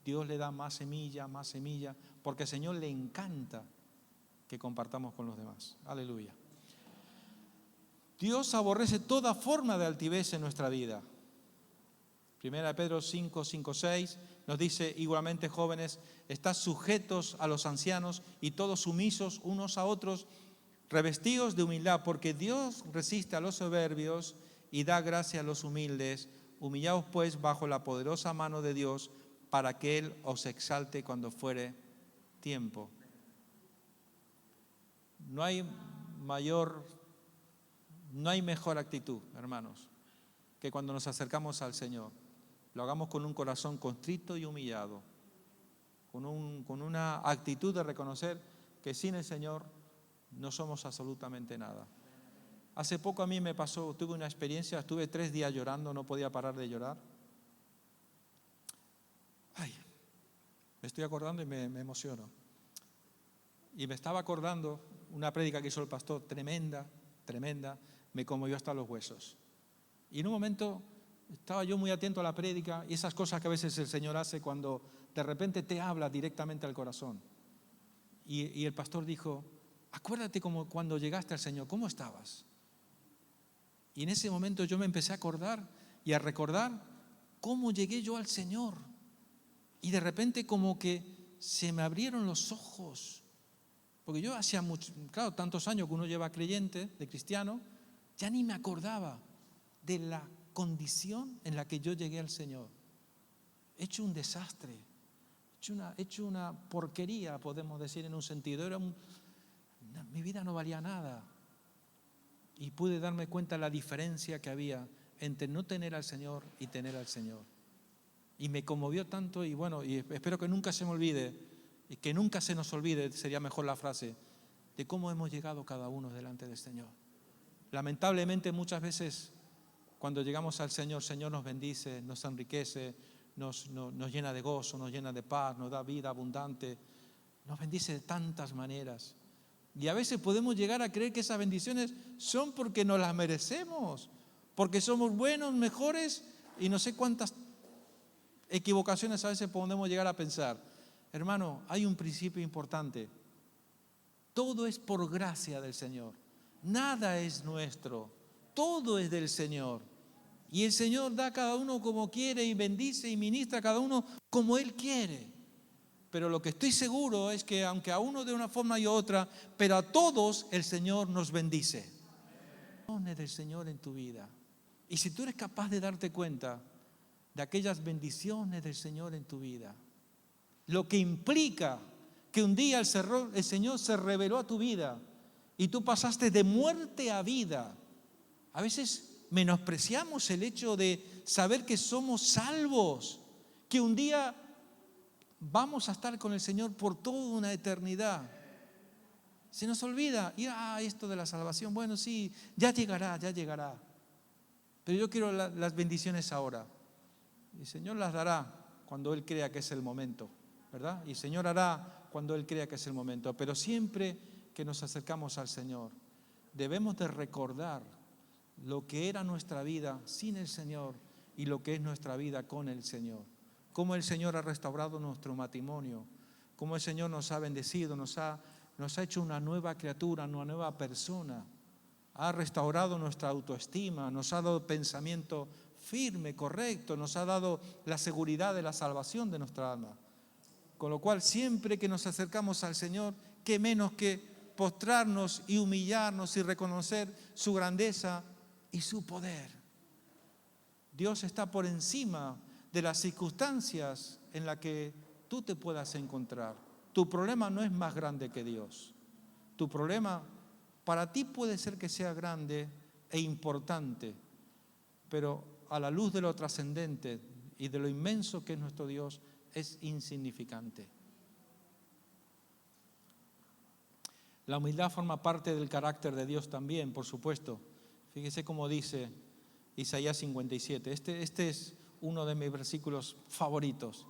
[SPEAKER 1] Dios le da más semilla, porque al Señor le encanta que compartamos con los demás. Aleluya. Dios aborrece toda forma de altivez en nuestra vida. 1 Pedro 5, 6 nos dice, igualmente jóvenes, estad sujetos a los ancianos y todos sumisos unos a otros, revestidos de humildad, porque Dios resiste a los soberbios y da gracia a los humildes. Humillaos pues bajo la poderosa mano de Dios para que Él os exalte cuando fuere tiempo. No hay mejor actitud, hermanos, que cuando nos acercamos al Señor. Lo hagamos con un corazón contrito y humillado, con una actitud de reconocer que sin el Señor no somos absolutamente nada. Hace poco a mí me pasó, tuve una experiencia, estuve 3 días llorando, no podía parar de llorar. Me estoy acordando y me emociono. Y me estaba acordando una prédica que hizo el pastor, tremenda, me conmovió hasta los huesos. Y en un momento estaba yo muy atento a la prédica y esas cosas que a veces el Señor hace cuando de repente te habla directamente al corazón. Y el pastor dijo, acuérdate como cuando llegaste al Señor, ¿cómo estabas? Y en ese momento yo me empecé a acordar y a recordar cómo llegué yo al Señor. Y de repente como que se me abrieron los ojos. Porque yo hacía tantos años que uno lleva creyente, de cristiano, ya ni me acordaba de la condición en la que yo llegué al Señor. He hecho un desastre, he hecho una porquería, podemos decir en un sentido. Mi vida no valía nada. Y pude darme cuenta de la diferencia que había entre no tener al Señor y tener al Señor. Y me conmovió tanto y bueno, y espero que nunca se me olvide, y que nunca se nos olvide, sería mejor la frase, de cómo hemos llegado cada uno delante del Señor. Lamentablemente muchas veces cuando llegamos al Señor, el Señor nos bendice, nos enriquece, nos llena de gozo, nos llena de paz, nos da vida abundante, nos bendice de tantas maneras. Y a veces podemos llegar a creer que esas bendiciones son porque nos las merecemos, porque somos buenos, mejores, y no sé cuántas equivocaciones a veces podemos llegar a pensar. Hermano, hay un principio importante. Todo es por gracia del Señor. Nada es nuestro. Todo es del Señor. Y el Señor da a cada uno como quiere y bendice y ministra a cada uno como Él quiere. Pero lo que estoy seguro es que aunque a uno de una forma y otra, pero a todos el Señor nos bendice. Bendiciones del Señor en tu vida. Y si tú eres capaz de darte cuenta de aquellas bendiciones del Señor en tu vida, lo que implica que un día el Señor se reveló a tu vida y tú pasaste de muerte a vida. A veces menospreciamos el hecho de saber que somos salvos, que un día vamos a estar con el Señor por toda una eternidad. Se nos olvida, y esto de la salvación, bueno, sí, ya llegará. Pero yo quiero las bendiciones ahora. Y el Señor las dará cuando Él crea que es el momento, ¿verdad? Y el Señor hará cuando Él crea que es el momento. Pero siempre que nos acercamos al Señor, debemos de recordar lo que era nuestra vida sin el Señor y lo que es nuestra vida con el Señor. Cómo el Señor ha restaurado nuestro matrimonio, cómo el Señor nos ha bendecido, nos ha hecho una nueva criatura, una nueva persona. Ha restaurado nuestra autoestima, nos ha dado pensamiento firme, correcto, nos ha dado la seguridad de la salvación de nuestra alma. Con lo cual, siempre que nos acercamos al Señor, qué menos que postrarnos y humillarnos y reconocer su grandeza y su poder. Dios está por encima de las circunstancias en las que tú te puedas encontrar. Tu problema no es más grande que Dios. Tu problema para ti puede ser que sea grande e importante, pero a la luz de lo trascendente y de lo inmenso que es nuestro Dios, es insignificante. La humildad forma parte del carácter de Dios también, por supuesto. Fíjese cómo dice Isaías 57. Este es uno de mis versículos favoritos.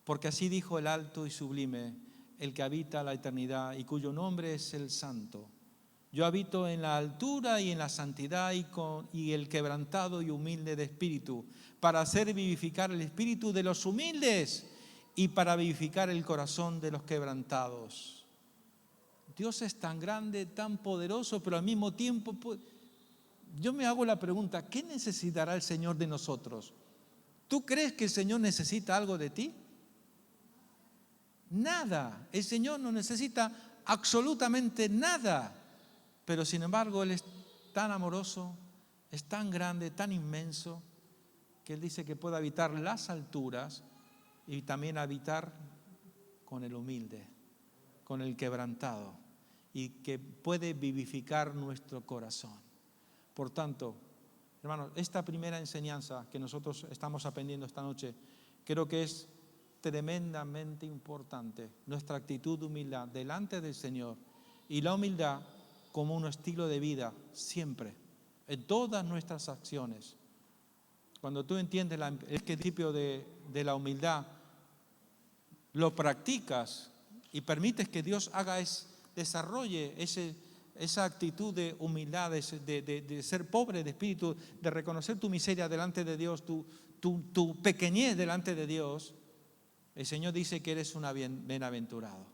[SPEAKER 1] Porque así dijo el alto y sublime, el que habita la eternidad y cuyo nombre es el Santo. Yo habito en la altura y en la santidad y el quebrantado y humilde de espíritu, para hacer vivificar el espíritu de los humildes y para vivificar el corazón de los quebrantados. Dios es tan grande, tan poderoso, pero al mismo tiempo, yo me hago la pregunta, ¿qué necesitará el Señor de nosotros? ¿Tú crees que el Señor necesita algo de ti? Nada. El Señor no necesita absolutamente nada. Pero sin embargo, Él es tan amoroso, es tan grande, tan inmenso, que Él dice que puede habitar las alturas y también habitar con el humilde, con el quebrantado, y que puede vivificar nuestro corazón. Por tanto, hermanos, esta primera enseñanza que nosotros estamos aprendiendo esta noche, creo que es tremendamente importante. Nuestra actitud de humildad delante del Señor y la humildad como un estilo de vida siempre, en todas nuestras acciones. Cuando tú entiendes el principio de la humildad, lo practicas y permites que Dios desarrolle esa actitud de humildad, de ser pobre de espíritu, de reconocer tu miseria delante de Dios, tu pequeñez delante de Dios, el Señor dice que eres un bienaventurado.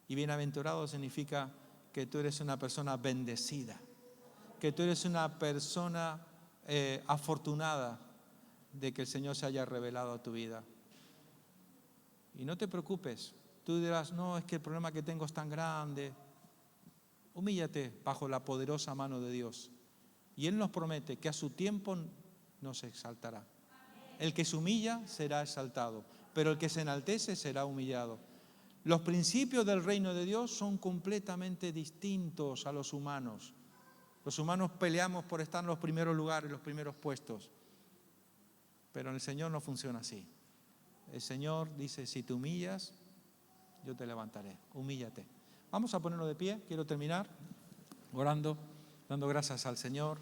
[SPEAKER 1] Y bienaventurado significa que tú eres una persona bendecida, que tú eres una persona afortunada de que el Señor se haya revelado a tu vida. Y no te preocupes, tú dirás, no, es que el problema que tengo es tan grande. Humíllate bajo la poderosa mano de Dios. Y Él nos promete que a su tiempo nos exaltará. El que se humilla será exaltado, pero el que se enaltece será humillado. Los principios del reino de Dios son completamente distintos a los humanos. Los humanos peleamos por estar en los primeros lugares, los primeros puestos. Pero en el Señor no funciona así. El Señor dice, si te humillas, yo te levantaré. Humíllate. Vamos a ponernos de pie. Quiero terminar orando, dando gracias al Señor.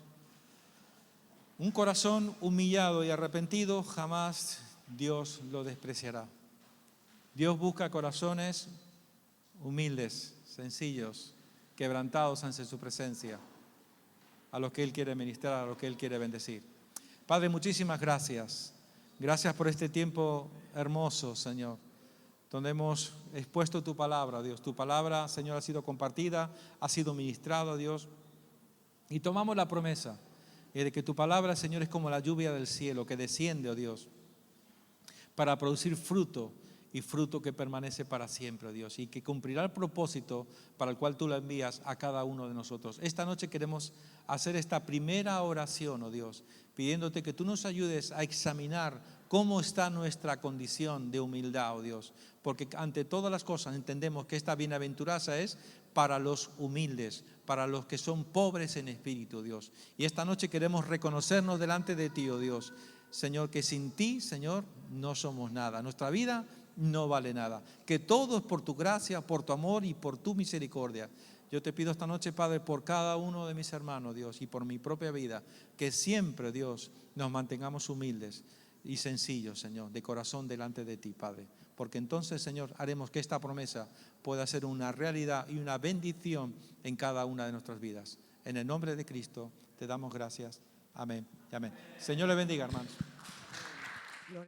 [SPEAKER 1] Un corazón humillado y arrepentido jamás Dios lo despreciará. Dios busca corazones humildes, sencillos, quebrantados ante su presencia, a los que Él quiere ministrar, a los que Él quiere bendecir. Padre, muchísimas gracias. Gracias por este tiempo hermoso, Señor, donde hemos expuesto tu palabra, Dios. Tu palabra, Señor, ha sido compartida, ha sido ministrada, Dios. Y tomamos la promesa de que tu palabra, Señor, es como la lluvia del cielo que desciende, oh Dios, para producir fruto y fruto que permanece para siempre, oh Dios, y que cumplirá el propósito para el cual tú la envías a cada uno de nosotros. Esta noche queremos hacer esta primera oración, oh Dios, pidiéndote que tú nos ayudes a examinar cómo está nuestra condición de humildad, oh Dios, porque ante todas las cosas entendemos que esta bienaventuranza es para los humildes, para los que son pobres en espíritu, Dios. Y esta noche queremos reconocernos delante de ti, oh Dios, Señor, que sin ti, Señor, no somos nada. Nuestra vida no vale nada. Que todo es por tu gracia, por tu amor y por tu misericordia. Yo te pido esta noche, Padre, por cada uno de mis hermanos, Dios, y por mi propia vida, que siempre, Dios, nos mantengamos humildes y sencillos, Señor, de corazón delante de ti, Padre. Porque entonces, Señor, haremos que esta promesa pueda ser una realidad y una bendición en cada una de nuestras vidas. En el nombre de Cristo te damos gracias. Amén y amén. Señor le bendiga, hermanos.